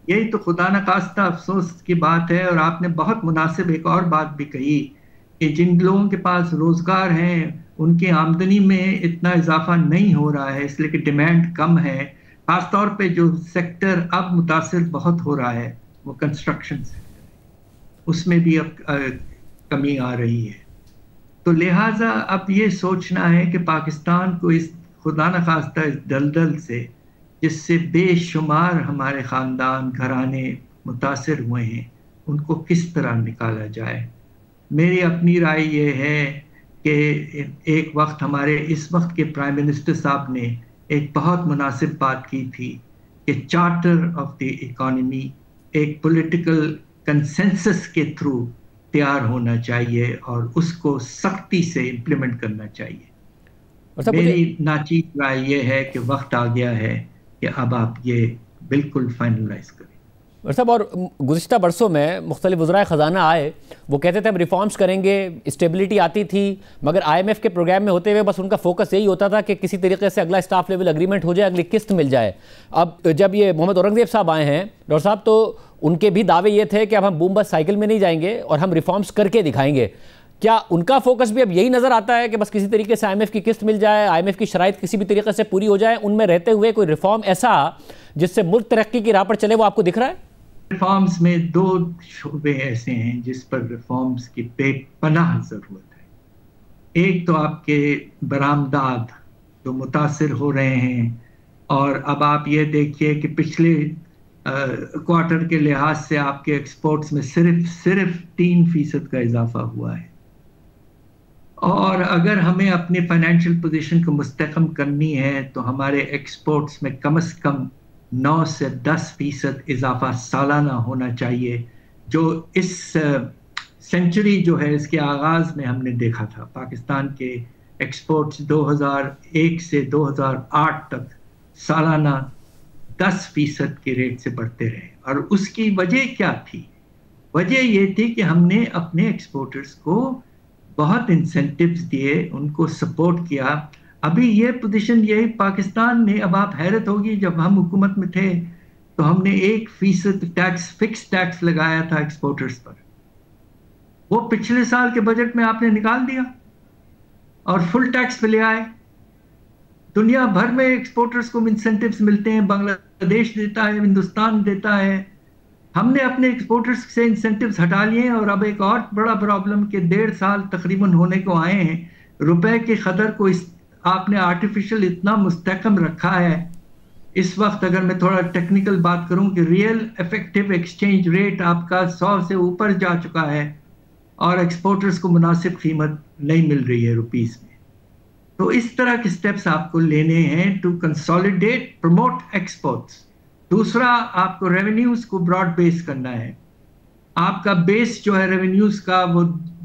यही तो खुदा न खास्ता अफसोस की बात है। और आपने बहुत मुनासिब एक और बात भी कही कि जिन लोगों के पास रोजगार हैं उनकी आमदनी में इतना इजाफा नहीं हो रहा है, इसलिए कि डिमांड कम है। खासतौर पे जो सेक्टर अब मुतासिर बहुत हो रहा है वो कंस्ट्रक्शन सेक्टर, उसमें भी अब कमी आ रही है। तो लिहाजा अब ये सोचना है कि पाकिस्तान को इस खुदा न खास्ता इस दलदल से, जिससे बेशुमार हमारे ख़ानदान घराने मुतासिर हुए हैं, उनको किस तरह निकाला जाए। मेरी अपनी राय ये है कि एक वक्त हमारे इस वक्त के प्राइम मिनिस्टर साहब ने एक बहुत मुनासिब बात की थी कि चार्टर ऑफ द इकॉनमी एक पॉलिटिकल कंसेंसस के थ्रू तैयार होना चाहिए और उसको सख्ती से इम्प्लीमेंट करना चाहिए। मेरी नाचीज राय ये है कि वक्त आ गया है कि अब आप ये बिल्कुल फाइनलाइज करें। साहब, और गुज़िश्ता बरसों में मुख्तलिफ वज़राए ख़जाना आए, वो कहते थे हम रिफॉर्म्स करेंगे, स्टेबिलिटी आती थी, मगर IMF के प्रोग्राम में होते हुए बस उनका फोकस यही होता था कि किसी तरीके से अगला स्टाफ लेवल एग्रीमेंट हो जाए, अगली किस्त मिल जाए। अब जब ये मोहम्मद औरंगज़ेब साहब आए हैं डॉक्टर साहब, तो उनके भी दावे ये थे कि अब हम बूम बस साइकिल में नहीं जाएंगे और हम रिफॉर्म्स करके दिखाएंगे। क्या उनका फोकस भी अब यही नज़र आता है कि बस किसी तरीके से IMF की किस्त मिल जाए, IMF की शराइत किसी भी तरीके से पूरी हो जाए, उनमें रहते हुए कोई रिफॉर्म ऐसा जिससे मुल्क तरक्की की राह पर चले, वो आपको दिख रहा है? रिफॉर्म्स में दो शोबे ऐसे हैं जिस पर रिफॉर्म्स की बेपनाह ज़रूरत है। एक तो आपके बरामदात जो मुतासिर हो रहे हैं, और अब आप ये देखिए कि पिछले क्वार्टर के लिहाज से आपके एक्सपोर्ट्स में सिर्फ 3% का इजाफा हुआ है। और अगर हमें अपनी फाइनेंशियल पोजीशन को मुस्तहकम करनी है तो हमारे एक्सपोर्ट्स में कम से कम 9 से 10% इजाफा सालाना होना चाहिए, जो इस सेंचुरी जो है इसके आगाज़ में हमने देखा था। पाकिस्तान के एक्सपोर्ट्स 2001 से 2008 तक सालाना 10% के रेट से बढ़ते रहे, और उसकी वजह क्या थी? वजह ये थी कि हमने अपने एक्सपोर्टर्स को बहुत इंसेंटिव्स दिए, उनको सपोर्ट किया। अभी ये पोजीशन यही पाकिस्तान में, अब आप हैरत होगी, जब हम हुकूमत में थे तो हमने 1% टैक्स, फिक्स टैक्स लगाया था एक्सपोर्टर्स पर। वो पिछले साल के बजट में आपने निकाल दिया और फुल टैक्स पे ले आए। दुनिया भर में एक्सपोर्टर्स को इंसेंटिव्स मिलते हैं, बांग्लादेश देता है, हिंदुस्तान देता है। हमने अपने एक्सपोर्टर्स से इंसेंटिव्स हटा लिए, और अब एक और बड़ा प्रॉब्लम कि 1.5 साल तकरीबन होने को आए हैं, रुपए की कदर को आपने आर्टिफिशियल इतना मुस्तहकम रखा है। इस वक्त अगर मैं थोड़ा टेक्निकल बात करूं कि रियल इफेक्टिव एक्सचेंज रेट आपका 100 से ऊपर जा चुका है, और एक्सपोर्टर्स को मुनासिब कीमत नहीं मिल रही है रुपीस में। तो इस तरह के स्टेप्स आपको लेने हैं टू कंसोलिडेट, प्रमोट एक्सपोर्ट्स। दूसरा, आपको रेवेन्यूज को ब्रॉड बेस करना है। आपका बेस जो है रेवेन्यूज का, वो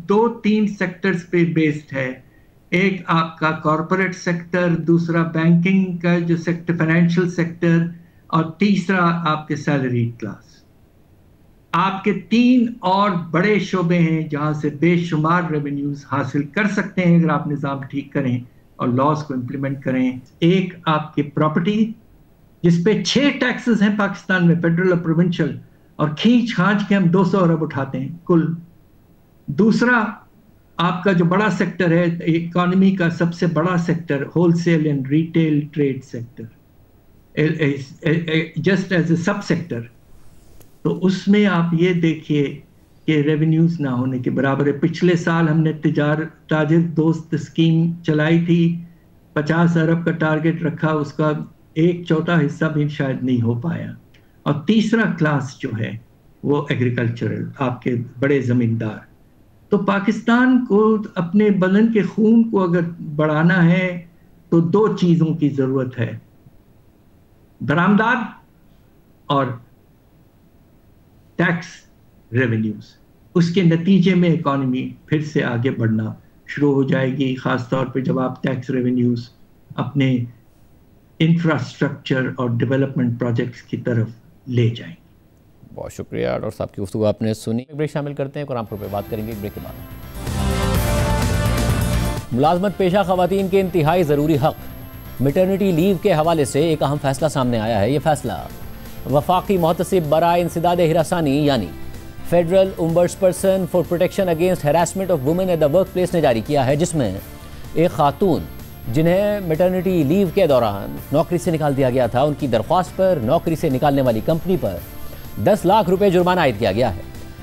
2-3 सेक्टर्स पे बेस्ड है। एक आपका कॉरपोरेट सेक्टर, दूसरा बैंकिंग का जो सेक्टर, फाइनेंशियल सेक्टर, और तीसरा आपके सैलरी क्लास। आपके 3 और बड़े शोबे हैं जहां से बेशुमार रेवेन्यूज हासिल कर सकते हैं अगर आप निज़ाम ठीक करें और लॉज को इम्प्लीमेंट करें। एक आपकी प्रॉपर्टी, जिसपे 6 टैक्सेस हैं पाकिस्तान में, फेडरल और प्रोविंशियल, और खींच खांच के हम 200 अरब उठाते हैं कुल। दूसरा आपका जो बड़ा सेक्टर है इकोनॉमी का, सबसे बड़ा sector wholesale and retail trade sector, just as a sub sector. तो उसमें आप ये देखिए कि रेवेन्यूज ना होने के बराबर है। पिछले साल हमने ताजिर दोस्त स्कीम चलाई थी, 50 अरब का टारगेट रखा, उसका 1/4 हिस्सा भी शायद नहीं हो पाया। और तीसरा क्लास जो है वो एग्रीकल्चरल, आपके बड़े जमींदार। तो पाकिस्तान को अपने बदन के खून को अगर बढ़ाना है तो 2 चीज़ों की ज़रूरत है, बरामदात और टैक्स रेवेन्यूज। उसके नतीजे में इकॉनमी फिर से आगे बढ़ना शुरू हो जाएगी, ख़ास तौर पे जब आप टैक्स रेवेन्यूज अपने इंफ्रास्ट्रक्चर और डेवलपमेंट प्रोजेक्ट्स की तरफ ले जाएंगे। बहुत शुक्रिया डॉक्टर साहब की गुफ्तगू आपने सुनी। एक ब्रेक शामिल करते हैं, कुरान पर बात करेंगे एक ब्रेक के बाद। मुलाजमत पेशा खवातीन के इंतहाई ज़रूरी हक मैटरनिटी लीव के हवाले से एक अहम फैसला सामने आया है। ये फैसला वफाकी मोहतसिब बराए इंसदाद हिरासानी यानी federal ombudsperson for protection against harassment of women at the work place ने जारी किया है, जिसमें एक खातून जिन्हें मैटरनिटी लीव के दौरान नौकरी से निकाल दिया गया था, उनकी दरख्वास्त पर नौकरी से निकालने वाली कंपनी पर 10 लाख रुपए जुर्माना आयद किया गया है।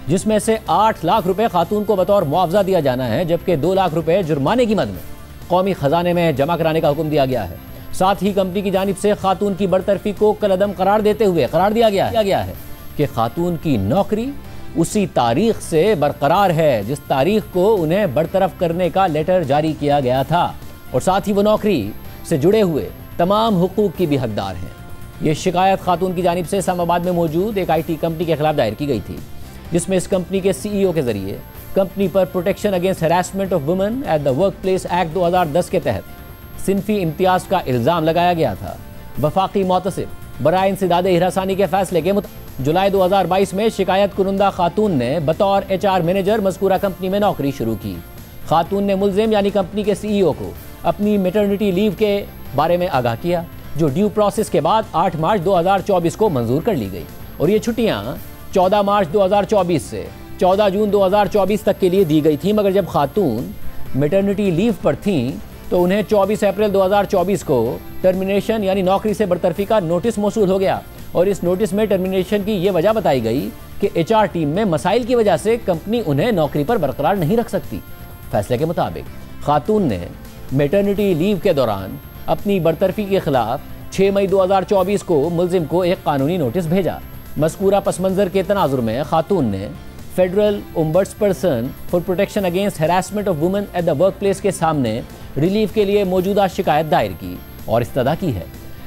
जिसमें से 8 लाख रुपए खातून को बतौर मुआवजा दिया जाना है, जबकि 2 लाख रुपए जुर्माने की मद में कौमी खजाने में जमा कराने का हुक्म दिया गया है। साथ ही कंपनी की जानिब से खातून की बरतरफी को कलअदम करार देते हुए करार दिया गया है कि खातून की नौकरी उसी तारीख से बरकरार है जिस तारीख को उन्हें बरतरफ करने का लेटर जारी किया गया था, और साथ ही वो नौकरी से जुड़े हुए तमाम हुकूक की भी हकदार हैं। ये शिकायत खातून की जानिब से इस्लामाबाद में मौजूद एक IT कंपनी के खिलाफ दायर की गई थी, जिसमें इस कंपनी के CEO के जरिए कंपनी पर protection against harassment of women at the work place act 2010 के तहत सिनफी इम्तियाज का इल्ज़ाम लगाया गया था। वफाकी मोतसिब बराए इंसदादे हिरासानी के फैसले के मुताबिक जुलाई 2022 में शिकायत कुनंदा खातून ने बतौर HR मैनेजर मज़कूरा कंपनी में नौकरी शुरू की। खातून ने मुल्जिम यानी कंपनी के CEO को अपनी मैटरनिटी लीव के बारे में आगाह किया, जो ड्यू प्रोसेस के बाद 8 मार्च 2024 को मंजूर कर ली गई, और ये छुट्टियाँ 14 मार्च 2024 से 14 जून 2024 तक के लिए दी गई थी। मगर जब खातून मैटरनिटी लीव पर थीं तो उन्हें 24 अप्रैल 2024 को टर्मिनेशन यानी नौकरी से बरतरफी का नोटिस मौसूल हो गया, और इस नोटिस में टर्मिनेशन की ये वजह बताई गई कि HR टीम में मसाइल की वजह से कंपनी उन्हें नौकरी पर बरकरार नहीं रख सकती। फैसले के मुताबिक खातून ने मैटरनिटी लीव के दौरान अपनी बरतरफी के खिलाफ 6 मई 2024 को मुल्जिम को एक कानूनी नोटिस भेजा। मज़कूरा पस मंज़र के तनाजुर में खातून ने federal ombudsperson for protection against harassment of women at the work place के सामने रिलीफ के लिए मौजूदा शिकायत दायर की और इस्तदा की है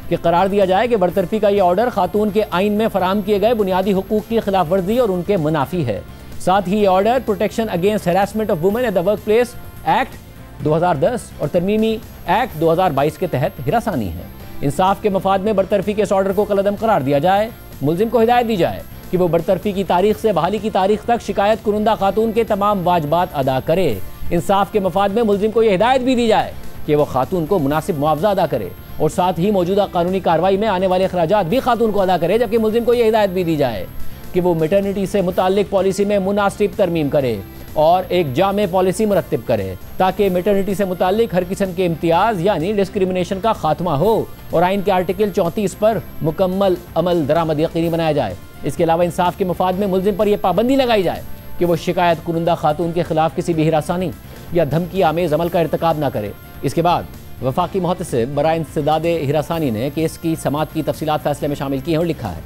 कि करार दिया जाए कि बरतरफी का यह ऑर्डर खातून के आइन में फराहम किए गए बुनियादी हुकूक की खिलाफ वर्जी और उनके मुनाफी है। साथ ही ये order protection against harassment of women at the work place act 2010 और तरमीमी एक्ट 2022 के तहत हिरासानी है। इंसाफ के मफाद में बरतरफी के इस ऑर्डर को कलअदम करार दिया जाए। मुल्जिम को हिदायत दी जाए कि वो बरतरफी की तारीख से बहाली की तारीख तक शिकायत कुनंदा खातून के तमाम वाजबात अदा करे। इंसाफ के मफाद में मुल्जिम को यह हिदायत भी दी जाए कि वो खातून को मुनासिब मुआवजा अदा करे, और साथ ही मौजूदा कानूनी कार्रवाई में आने वाले अखराजात भी खातून को अदा करे। जबकि मुल्जिम को यह हिदायत भी दी जाए कि वो मैटरनिटी से मुताल्लिक पॉलिसी में मुनासिब तरमीम करे और एक जामे पॉलिसी मुरत्तिब करे, ताकि मैटरनिटी से मुताल्लिक हर किस्म के इम्तियाज़ यानी डिस्क्रिमिनेशन का खात्मा हो और आइन के आर्टिकल 34 पर मुकम्मल अमल दरामद यकीनी बनाया जाए। इसके अलावा इंसाफ के मफाद में मुल्जिम पर यह पाबंदी लगाई जाए कि वो शिकायत कुनंदा खातून के खिलाफ किसी भी हिरासानी या धमकी आमेज अमल का इर्तिकाब ना करे। इसके बाद वफाकी मोहतसिब बराए इंसदादे हिरासानी ने केस की समाअत की तफसीलात फैसले में शामिल की हैं और लिखा है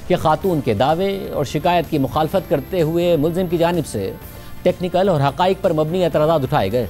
कि खातून के दावे और शिकायत की मुखालफत करते हुए मुल्जिम की जानिब से टेक्निकल और हक़ाइक़ पर मबनी एतराज़ात उठाए गए।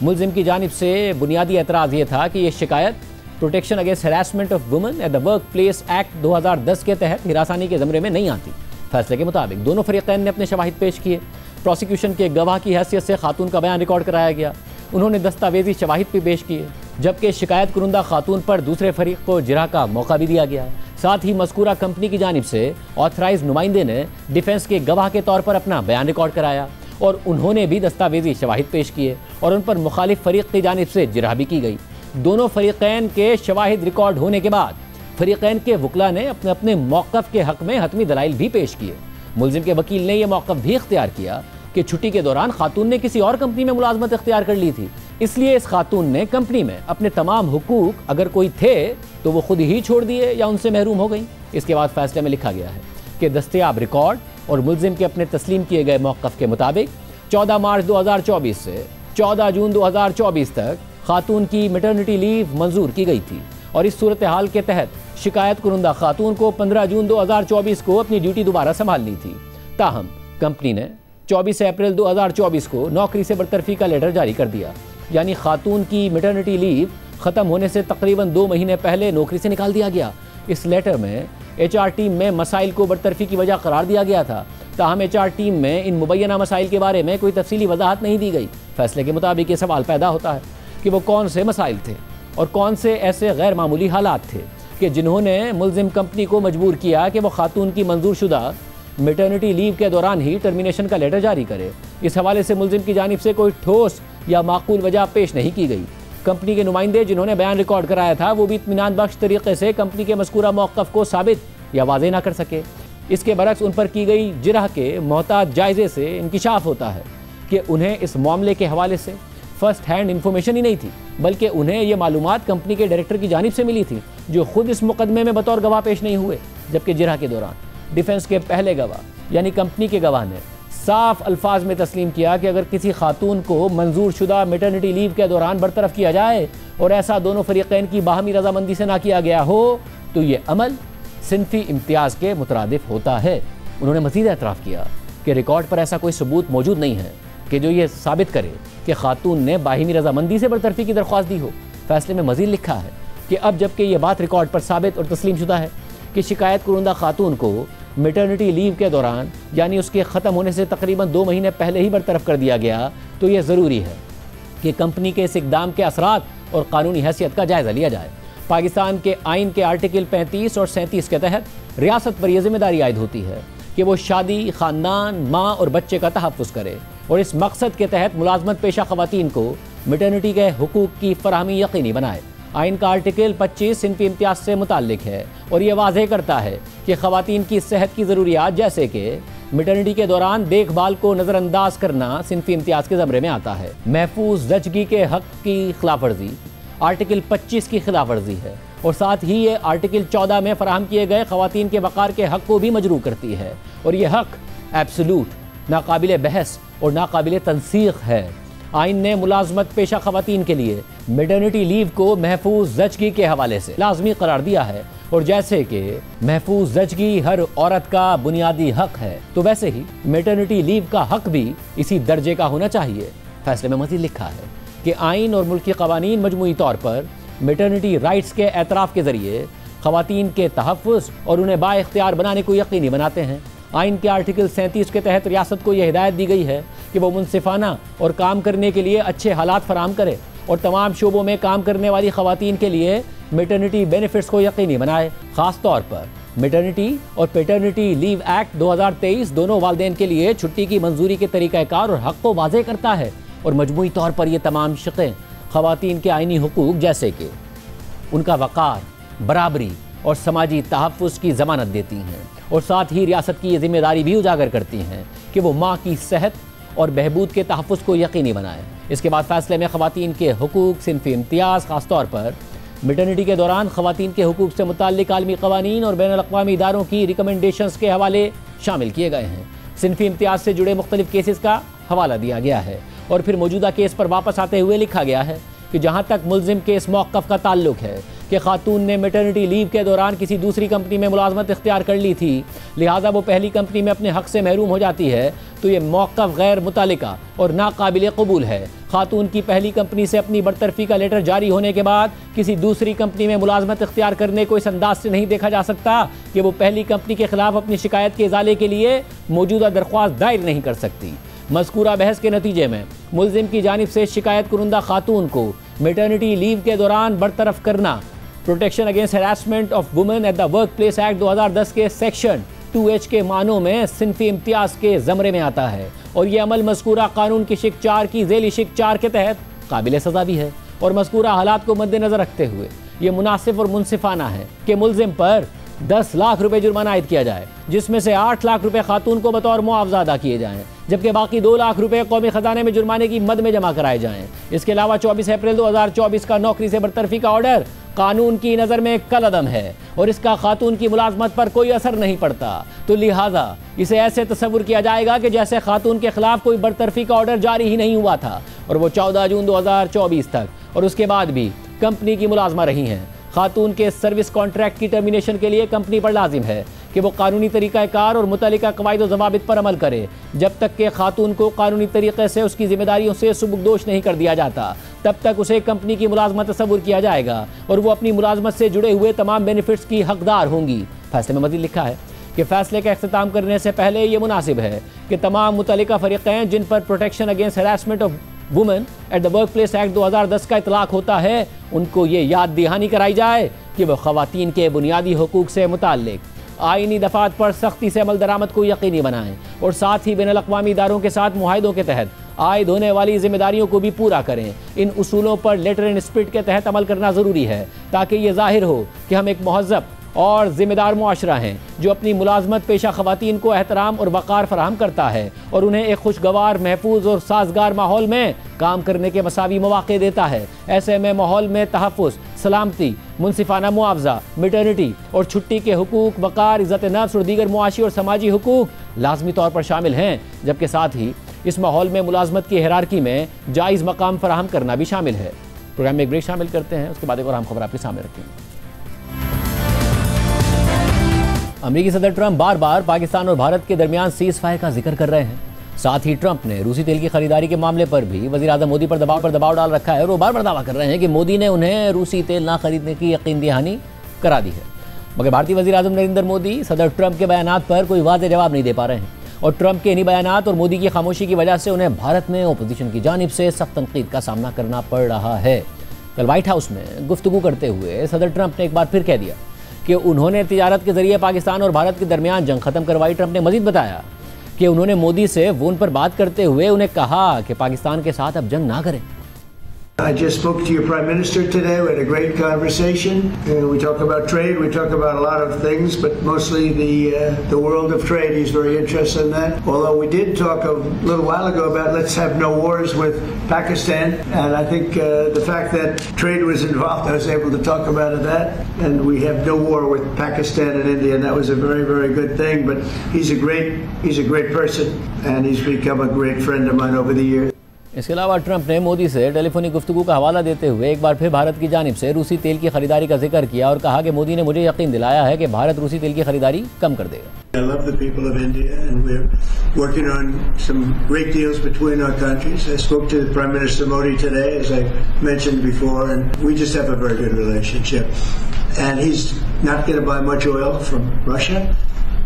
मुल्जिम की जानिब से बुनियादी एतराज़ ये था कि यह शिकायत protection against harassment of women at the work place act 2010 के तहत हिरासानी के ज़मरे में नहीं आती। फैसले के मुताबिक दोनों फरीक़ैन ने अपने शवाहिद पेश किए। प्रोसिक्यूशन के गवाह की हैसियत से खातून का बयान रिकॉर्ड कराया गया। उन्होंने दस्तावेजी शवाहिद भी पेश किए, जबकि शिकायत कुनंदा खातून पर दूसरे फरीक को जिरह का मौका भी दिया गया। साथ ही मज़कूरा कंपनी की जानिब से ऑथराइज नुमाइंदे ने डिफेंस के गवाह के तौर पर अपना बयान रिकॉर्ड कराया और उन्होंने भी दस्तावेजी शवाहिद पेश किए और उन पर मुखालिफ फरीक की जानिब से जिरह भी की गई। दोनों फरीक़ैन के शवाहिद रिकॉर्ड होने के बाद फरीक़ैन के वकला ने अपने अपने मौक़िफ़ के हक़ में हतमी दलाइल भी पेश किए। मुल्जिम के वकील ने यह मौक़िफ़ भी इख्तियार किया कि छुट्टी के दौरान खातून ने किसी और कंपनी में मुलाजमत इख्तियार कर ली थी, इसलिए इस खातून ने कंपनी में अपने तमाम हुकूक अगर कोई थे तो वो खुद ही छोड़ दिए या उनसे महरूम हो गई। इसके बाद फैसले में लिखा गया है कि दस्तयाब रिकॉर्ड और मुल्जिम के अपने तस्लीम किए गए मौक़िफ़ के मुताबिक 14 मार्च 2024 से 14 जून 2024 तक खातून की मैटरनिटी लीव मंजूर की गई थी और इस सूरत हाल के तहत शिकायत कुनंदा खातून को 15 जून 2024 को अपनी ड्यूटी दोबारा संभालनी थी। ताहम कंपनी ने 24 अप्रैल 2024 को नौकरी से बरतरफी का लेटर जारी कर दिया, यानी खातून की मैटरनिटी लीव ख़त्म होने से तकरीबन 2 महीने पहले नौकरी से निकाल दिया गया। इस लेटर में HR टीम में मसाइल को बरतरफी की वजह करार दिया गया था। ताहम HR टीम में इन मुबैना मसाइल के बारे में कोई तफसीली वजाहत नहीं दी गई। फैसले के मुताबिक ये सवाल पैदा होता है कि वो कौन से मसाइल थे और कौन से ऐसे गैर मामूली हालात थे कि जिन्होंने मुल्जिम कंपनी को मजबूर किया कि वह खातून की मंजूर शुदा मैटरनिटी लीव के दौरान ही टर्मिनेशन का लेटर जारी करे। इस हवाले से मुल्जिम की जानिब से कोई ठोस या माकूल वजह पेश नहीं की गई। कंपनी के नुमाइंदे जिन्होंने बयान रिकॉर्ड कराया था वो भी इत्मीनान बख्श तरीके से कंपनी के मज़कूरा मौक़िफ़ को साबित या वाज़ेह ना कर सके। इसके बरक्स उन पर की गई जिरह के मोहतात जायज़े से इंकिशाफ होता है कि उन्हें इस मामले के हवाले से फ़र्स्ट हैंड इंफॉर्मेशन ही नहीं थी, बल्कि उन्हें ये मालूमात कंपनी के डायरेक्टर की जानिब से मिली थी, जो खुद इस मुकदमे में बतौर गवाह पेश नहीं हुए। जबकि जिरह के दौरान डिफेंस के पहले गवाह यानी कंपनी के गवाह ने साफ अल्फाज में तस्लीम किया कि अगर किसी खातून को मंजूर शुदा मैटरनिटी लीव के दौरान बरतरफ किया जाए और ऐसा दोनों फरीक़ैन की बाहमी रजामंदी से ना किया गया हो तो ये अमल सिनफी इम्तियाज़ के मुतरादिफ होता है। उन्होंने मज़ीद एतराफ़ किया कि रिकॉर्ड पर ऐसा कोई सबूत मौजूद नहीं है कि जो ये साबित करे कि खातून ने बाहमी रजामंदी से बरतरफी की दरख्वास्त दी हो। फैसले में मज़ीद लिखा है कि अब जबकि ये बात रिकॉर्ड पर साबित और तस्लीम शुदा है कि शिकायत कुरुंदा खातून को मैटरनिटी लीव के दौरान यानी उसके ख़त्म होने से तकरीबन 2 महीने पहले ही बरतरफ कर दिया गया, तो यह ज़रूरी है कि कंपनी के इस इक़दाम के असरात और कानूनी हैसियत का जायज़ा लिया जाए। पाकिस्तान के आइन के आर्टिकल 35 और 37 के तहत रियासत पर यह जिम्मेदारी आयद होती है कि वो शादी, ख़ानदान, माँ और बच्चे का तहफ़्फ़ुज़ करे और इस मकसद के तहत मुलाजमत पेशा ख़वातीन को मैटरनिटी के हुकूक की फराहमी यकीनी बनाए। आइन का आर्टिकल 25 सिनफी इम्तियाज़ से मुताल्लिक है और ये वाज़ेह करता है कि ख़वातीन की सेहत की ज़रूरियात जैसे कि मैटरनिटी के दौरान देखभाल को नज़रअंदाज करना सिनफी इम्तियाज़ के ज़मरे में आता है। महफूज ज़चगी के हक़ की खिलाफ वर्जी आर्टिकल 25 की खिलाफ वर्जी है और साथ ही ये आर्टिकल 14 में फराहम किए गए ख़वातीन के वक़ार के हक़ को भी मजरू करती है और ये हक़ एब्सोल्यूट, नाकाबिले बहस और नाकाबिले तनसीख है। आइन ने मुलाजमत पेशा ख़वातीन के लिए मैटरनिटी लीव को महफूज ज़चगी के हवाले से लाजमी करार दिया है और जैसे कि महफूज ज़चगी हर औरत का बुनियादी हक़ है तो वैसे ही मैटरनिटी लीव का हक़ भी इसी दर्जे का होना चाहिए। फैसले में मज़ीद लिखा है कि आइन और मुल्की क़वानीन मजमूई तौर पर मैटरनिटी राइट्स के एतराफ़ के ज़रिए ख़वातीन के तहफ़्फ़ुज़ और उन्हें बाइख्तियार बनाने को यकीनी बनाते हैं। आइन के आर्टिकल 37 के तहत रियासत को यह हिदायत दी गई है कि वो मुनसिफाना और काम करने के लिए अच्छे हालात फराहम करे और तमाम शोबों में काम करने वाली ख़वातीन के लिए मैटरनिटी बेनिफिट्स को यकीनी बनाए। ख़ास तौर पर मैटरनिटी और पैटर्निटी लीव एक्ट 2023 दोनों वालिदैन के लिए छुट्टी की मंजूरी के तरीक़ाकार और हक़ को वाज़ेह करता है और मजमूई तौर पर यह तमाम शिक़ें ख़वातीन के आइनी हुकूक जैसे कि उनका वक़ार, बराबरी और समाजी तहफ़्फ़ुज़ की ज़मानत देती हैं और साथ ही रियासत की ये ज़िम्मेदारी भी उजागर करती हैं कि वो माँ की सेहत और बहबूद के तहफ़्फ़ुज़ को यकीनी बनाए। इसके बाद फैसले में ख़वातीन के हुकूक, सिनफ़ी इम्तियाज़, ख़ास तौर पर मैटरनिटी के दौरान ख़वातीन के हुकूक से मुताल्लिक़ आलमी क़वानीन और बैनुल अक़वामी इदारों की रिकमेंडेशंस के हवाले शामिल किए गए हैं। सिनफ़ी इम्तियाज़ से जुड़े मुख्तलिफ़ केसेस का हवाला दिया गया है और फिर मौजूदा केस पर वापस आते हुए लिखा गया है कि जहाँ तक मुल्ज़िम के इस मौक़िफ़ का ताल्लुक है कि खातून ने मैटरनिटी लीव के दौरान किसी दूसरी कंपनी में मुलाजमत इख्तियार कर ली थी, लिहाजा वो पहली कंपनी में अपने हक़ से महरूम हो जाती है, तो ये मौक़िफ़ गैर मुतालिका और नाकाबिले कबूल है। खातून की पहली कंपनी से अपनी बरतरफी का लेटर जारी होने के बाद किसी दूसरी कंपनी में मुलाजमत इख्तियार करने को इस अंदाज से नहीं देखा जा सकता कि वो पहली कंपनी के खिलाफ अपनी शिकायत के इजाले के लिए मौजूदा दरख्वास्त दायर नहीं कर सकती। मज़कूरा बहस के नतीजे में मुल्ज़िम की जानिब से शिकायत कुरुंदा खातून को मैटरनिटी लीव के दौरान बरतरफ करना protection against harassment of women at the work place act 2010 के सेक्शन 2H के मानों में सिनफ़ी इम्तियाज़ के ज़मरे में आता है और यह अमल मज़कूरा कानून की शिक 4 की ज़ेली शिक 4 के तहत काबिल सज़ा भी है और मज़कूरा हालात को मद्देनज़र रखते हुए ये मुनासिब और मुनसिफाना है कि मुल्ज़िम पर 10 लाख रुपए जुर्माना आयद किया जाए, जिसमें से 8 लाख रुपए खातून को बतौर मुआवजा अदा किए जाएँ, जबकि बाकी 2 लाख रुपए कौमी ख़जाने में जुर्माने की मद में जमा कराए जाएँ। इसके अलावा 24 अप्रैल 2024 का नौकरी से बरतरफी का ऑर्डर कानून की नज़र में कलअदम है और इसका खातून की मुलाजमत पर कोई असर नहीं पड़ता, तो लिहाजा इसे ऐसे तस्वुर किया जाएगा कि जैसे खातून के खिलाफ कोई बरतरफी का ऑर्डर जारी ही नहीं हुआ था और वो 14 जून 2024 तक और उसके बाद भी कंपनी की मुलाजमा रही हैं। खातून के सर्विस कॉन्ट्रैक्ट की टर्मिनेशन के लिए कंपनी पर लाजिम है कि वो कानूनी तरीक़ाकार और मुतल्लिका कवायद व ज़वाबित पर अमल करे। जब तक कि खातून को कानूनी तरीक़े से उसकी ज़िम्मेदारियों से सुबुकदोश नहीं कर दिया जाता, तब तक उसे कंपनी की मुलाजमत तस्वुर किया जाएगा और वो अपनी मुलाजमत से जुड़े हुए तमाम बेनिफिट्स की हकदार होंगी। फैसले में मज़ीद लिखा है कि फैसले का इख्तिताम करने से पहले ये मुनासिब है कि तमाम मुतल्लिका फ़रीक़ैन जिन पर protection against harassment of women at the work place act 2010 का इतलाक़ होता है, उनको ये याद दहानी कराई जाए कि वह ख़वातीन के बुनियादी हुकूक से मुताल्लिक़ आइनी दफ़ात पर सख्ती से अमल दरामद को यकीनी बनाएं और साथ ही बैनुल अक़वामी इदारों के साथ मुआहिदों के तहत आयद होने वाली जिम्मेदारियों को भी पूरा करें। इन उसूलों पर लेटर एंड स्पिरिट के तहत अमल करना ज़रूरी है ताकि ये ज़ाहिर हो कि हम एक महज़्ज़ब और ज़िम्मेदार मुआशरा हैं जो अपनी मुलाजमत पेशा ख़वातीन को एहतराम और वक़ार फराहम करता है और उन्हें एक खुशगवार, महफूज और साजगार माहौल में काम करने के मसावी मौक़े देता है। ऐसे में माहौल में तहफ़्फ़ुज़, सलामती, मुनसिफाना मुआवजा, मैटरनिटी और छुट्टी के हुकूक, वक़ार, इज़्ज़त नफ्स और दीगर मुआशी और समाजी हुकूक लाजमी तौर पर शामिल हैं, जबकि साथ ही इस माहौल में मुलाजमत की हिरारकी में जायज़ मकाम फराहम करना भी शामिल है। प्रोग्राम में एक ब्रेक शामिल करते हैं, उसके बाद एक और अहम खबर आपके सामने रखेंगे। अमेरिकी सदर ट्रंप बार बार पाकिस्तान और भारत के दरमियान सीज़ फायर का जिक्र कर रहे हैं। साथ ही ट्रंप ने रूसी तेल की खरीदारी के मामले पर भी वज़ीर आज़म मोदी पर दबाव डाल रखा है और वो बार बार दावा कर रहे हैं कि मोदी ने उन्हें रूसी तेल ना खरीदने की यकीन दहानी करा दी है। मगर भारतीय वज़ीर आज़म नरेंद्र मोदी सदर ट्रंप के बयानात पर कोई वाज़ेह जवाब नहीं दे पा रहे हैं और ट्रंप के इन्हीं बयानात और मोदी की खामोशी की वजह से उन्हें भारत में अपोजिशन की जानिब से सख्त तनकीद का सामना करना पड़ रहा है। कल व्हाइट हाउस में गुफ्तगू करते हुए सदर ट्रंप ने एक बार फिर कह दिया कि उन्होंने तिजारत के जरिए पाकिस्तान और भारत के दरमियान जंग खत्म करवाई। ट्रंप ने मजीद बताया कि उन्होंने मोदी से फ़ोन पर बात करते हुए उन्हें कहा कि पाकिस्तान के साथ अब जंग ना करें। I just spoke to your Prime Minister today. We had a great conversation. We talk about trade. We talk about a lot of things, but mostly the world of trade. He's very interested in that. Although we did talk a little while ago about let's have no wars with Pakistan, and I think the fact that trade was involved, I was able to talk about that. And we have no war with Pakistan and India, and that was a very, very good thing. But he's a great person, and he's become a great friend of mine over the years. इसके अलावा ट्रंप ने मोदी से टेलीफोनिक गुफ्तगू का हवाला देते हुए एक बार फिर भारत की जानिब से रूसी तेल की खरीदारी का जिक्र किया और कहा कि मोदी ने मुझे यकीन दिलाया है कि भारत रूसी तेल की खरीदारी कम कर देगा। I love the people of India and we're working on some great deals between our countries. I spoke to Prime Minister Modi today, as I mentioned before, and we just have a very good relationship. And he's not going to buy much oil from Russia.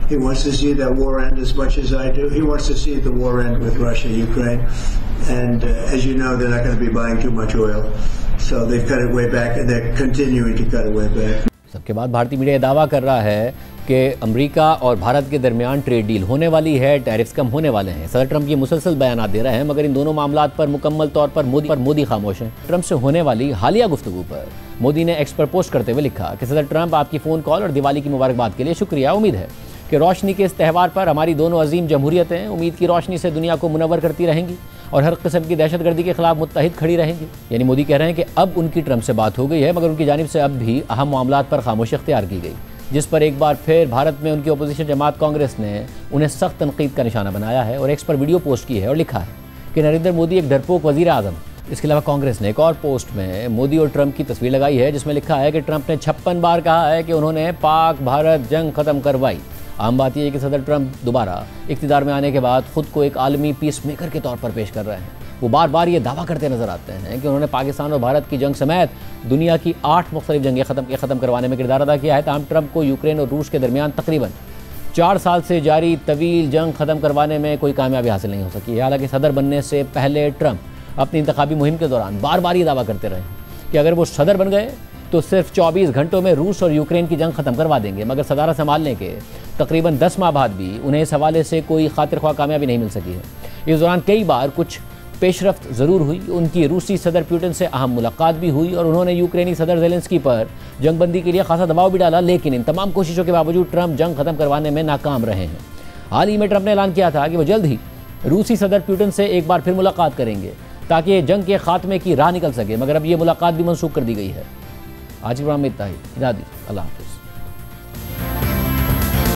He wants to see that war end as much as I do. He wants to see the war end with Russia, Ukraine. And as you know, they're not going to be buying too much oil. So they've cut it way back and they're continuing to cut it way back. सबके बाद भारतीय मीडिया दावा कर रहा है कि अमेरिका और भारत के दरमियान ट्रेड डील होने वाली है, टैरिफ्स कम होने वाले हैं। सदर ट्रंप ये मुसलसल बयान दे रहे हैं, मगर इन दोनों मामलात पर मुकम्मल तौर पर मोदी खामोश हैं। ट्रंप से होने वाली हालिया गुफ्तगू पर मोदी ने एक्स पर पोस्ट करते हुए लिखा कि सदर ट्रंप, आपकी फ़ोन कॉल और दिवाली की मुबारकबाद के लिए शुक्रिया। उम्मीद है कि रोशनी के इस त्यौहार पर हमारी दोनों अजीम जमहूरियतें उम्मीद की रोशनी से दुनिया को मुनव्वर करती रहेंगी और हर किस्म की दहशतगर्दी के खिलाफ मुत्तहिद खड़ी रहेंगी। यानी मोदी कह रहे हैं कि अब उनकी ट्रंप से बात हो गई है, मगर उनकी जानिब से अब भी अहम मामलात पर खामोशी इख्तियार की गई, जिस पर एक बार फिर भारत में उनकी अपोजिशन जमात कांग्रेस ने उन्हें सख्त तनकीद का निशाना बनाया है और एक्स पर वीडियो पोस्ट की है और लिखा है कि नरेंद्र मोदी एक डरपोक वज़ीर आज़म। इसके अलावा कांग्रेस ने एक और पोस्ट में मोदी और ट्रंप की तस्वीर लगाई है, जिसमें लिखा है कि ट्रंप ने 56 बार कहा है कि उन्होंने पाक भारत जंग ख़त्म करवाई। आम बात यह है कि सदर ट्रंप दोबारा इक़्तिदार में आने के बाद ख़ुद को एक आलमी पीस मेकर के तौर पर पेश कर रहे हैं। वो बार बार ये दावा करते नजर आते हैं कि उन्होंने पाकिस्तान और भारत की जंग समेत दुनिया की 8 मुख्तलिफ जंगें ख़त्म करवाने में किरदार अदा किया है। ताहम ट्रंप को यूक्रेन और रूस के दरमियान तकरीबन 4 साल से जारी तवील जंग ख़त्म करवाने में कोई कामयाबी हासिल नहीं हो सकी है। हालांकि सदर बनने से पहले ट्रंप अपनी इंतखाबी मुहिम के दौरान बार बार ये दावा करते रहे कि अगर वो सदर बन गए तो सिर्फ 24 घंटों में रूस और यूक्रेन की जंग ख़त्म करवा देंगे। मगर सदारत संभालने के तकरीबन 10 माह बाद भी उन्हें इस हवाले से कोई खातिर ख्वाह कामयाबी नहीं मिल सकी है। इस दौरान कई बार कुछ पेशरफ्त ज़रूर हुई। उनकी रूसी सदर पुतिन से अहम मुलाकात भी हुई और उन्होंने यूक्रेनी सदर ज़ेलेंस्की पर जंगबंदी के लिए खासा दबाव भी डाला, लेकिन इन तमाम कोशिशों के बावजूद ट्रंप जंग ख़त्म करवाने में नाकाम रहे हैं। हाल ही में ट्रंप ने ऐलान किया था कि वो जल्द ही रूसी सदर पुतिन से एक बार फिर मुलाकात करेंगे ताकि जंग के खात्मे की राह निकल सके, मगर अब ये मुलाकात भी मनसूख कर दी गई है। आज के प्रोग्राम में इतना ही। इजाज़त दीजिए। अल्लाह हाफ़िज़।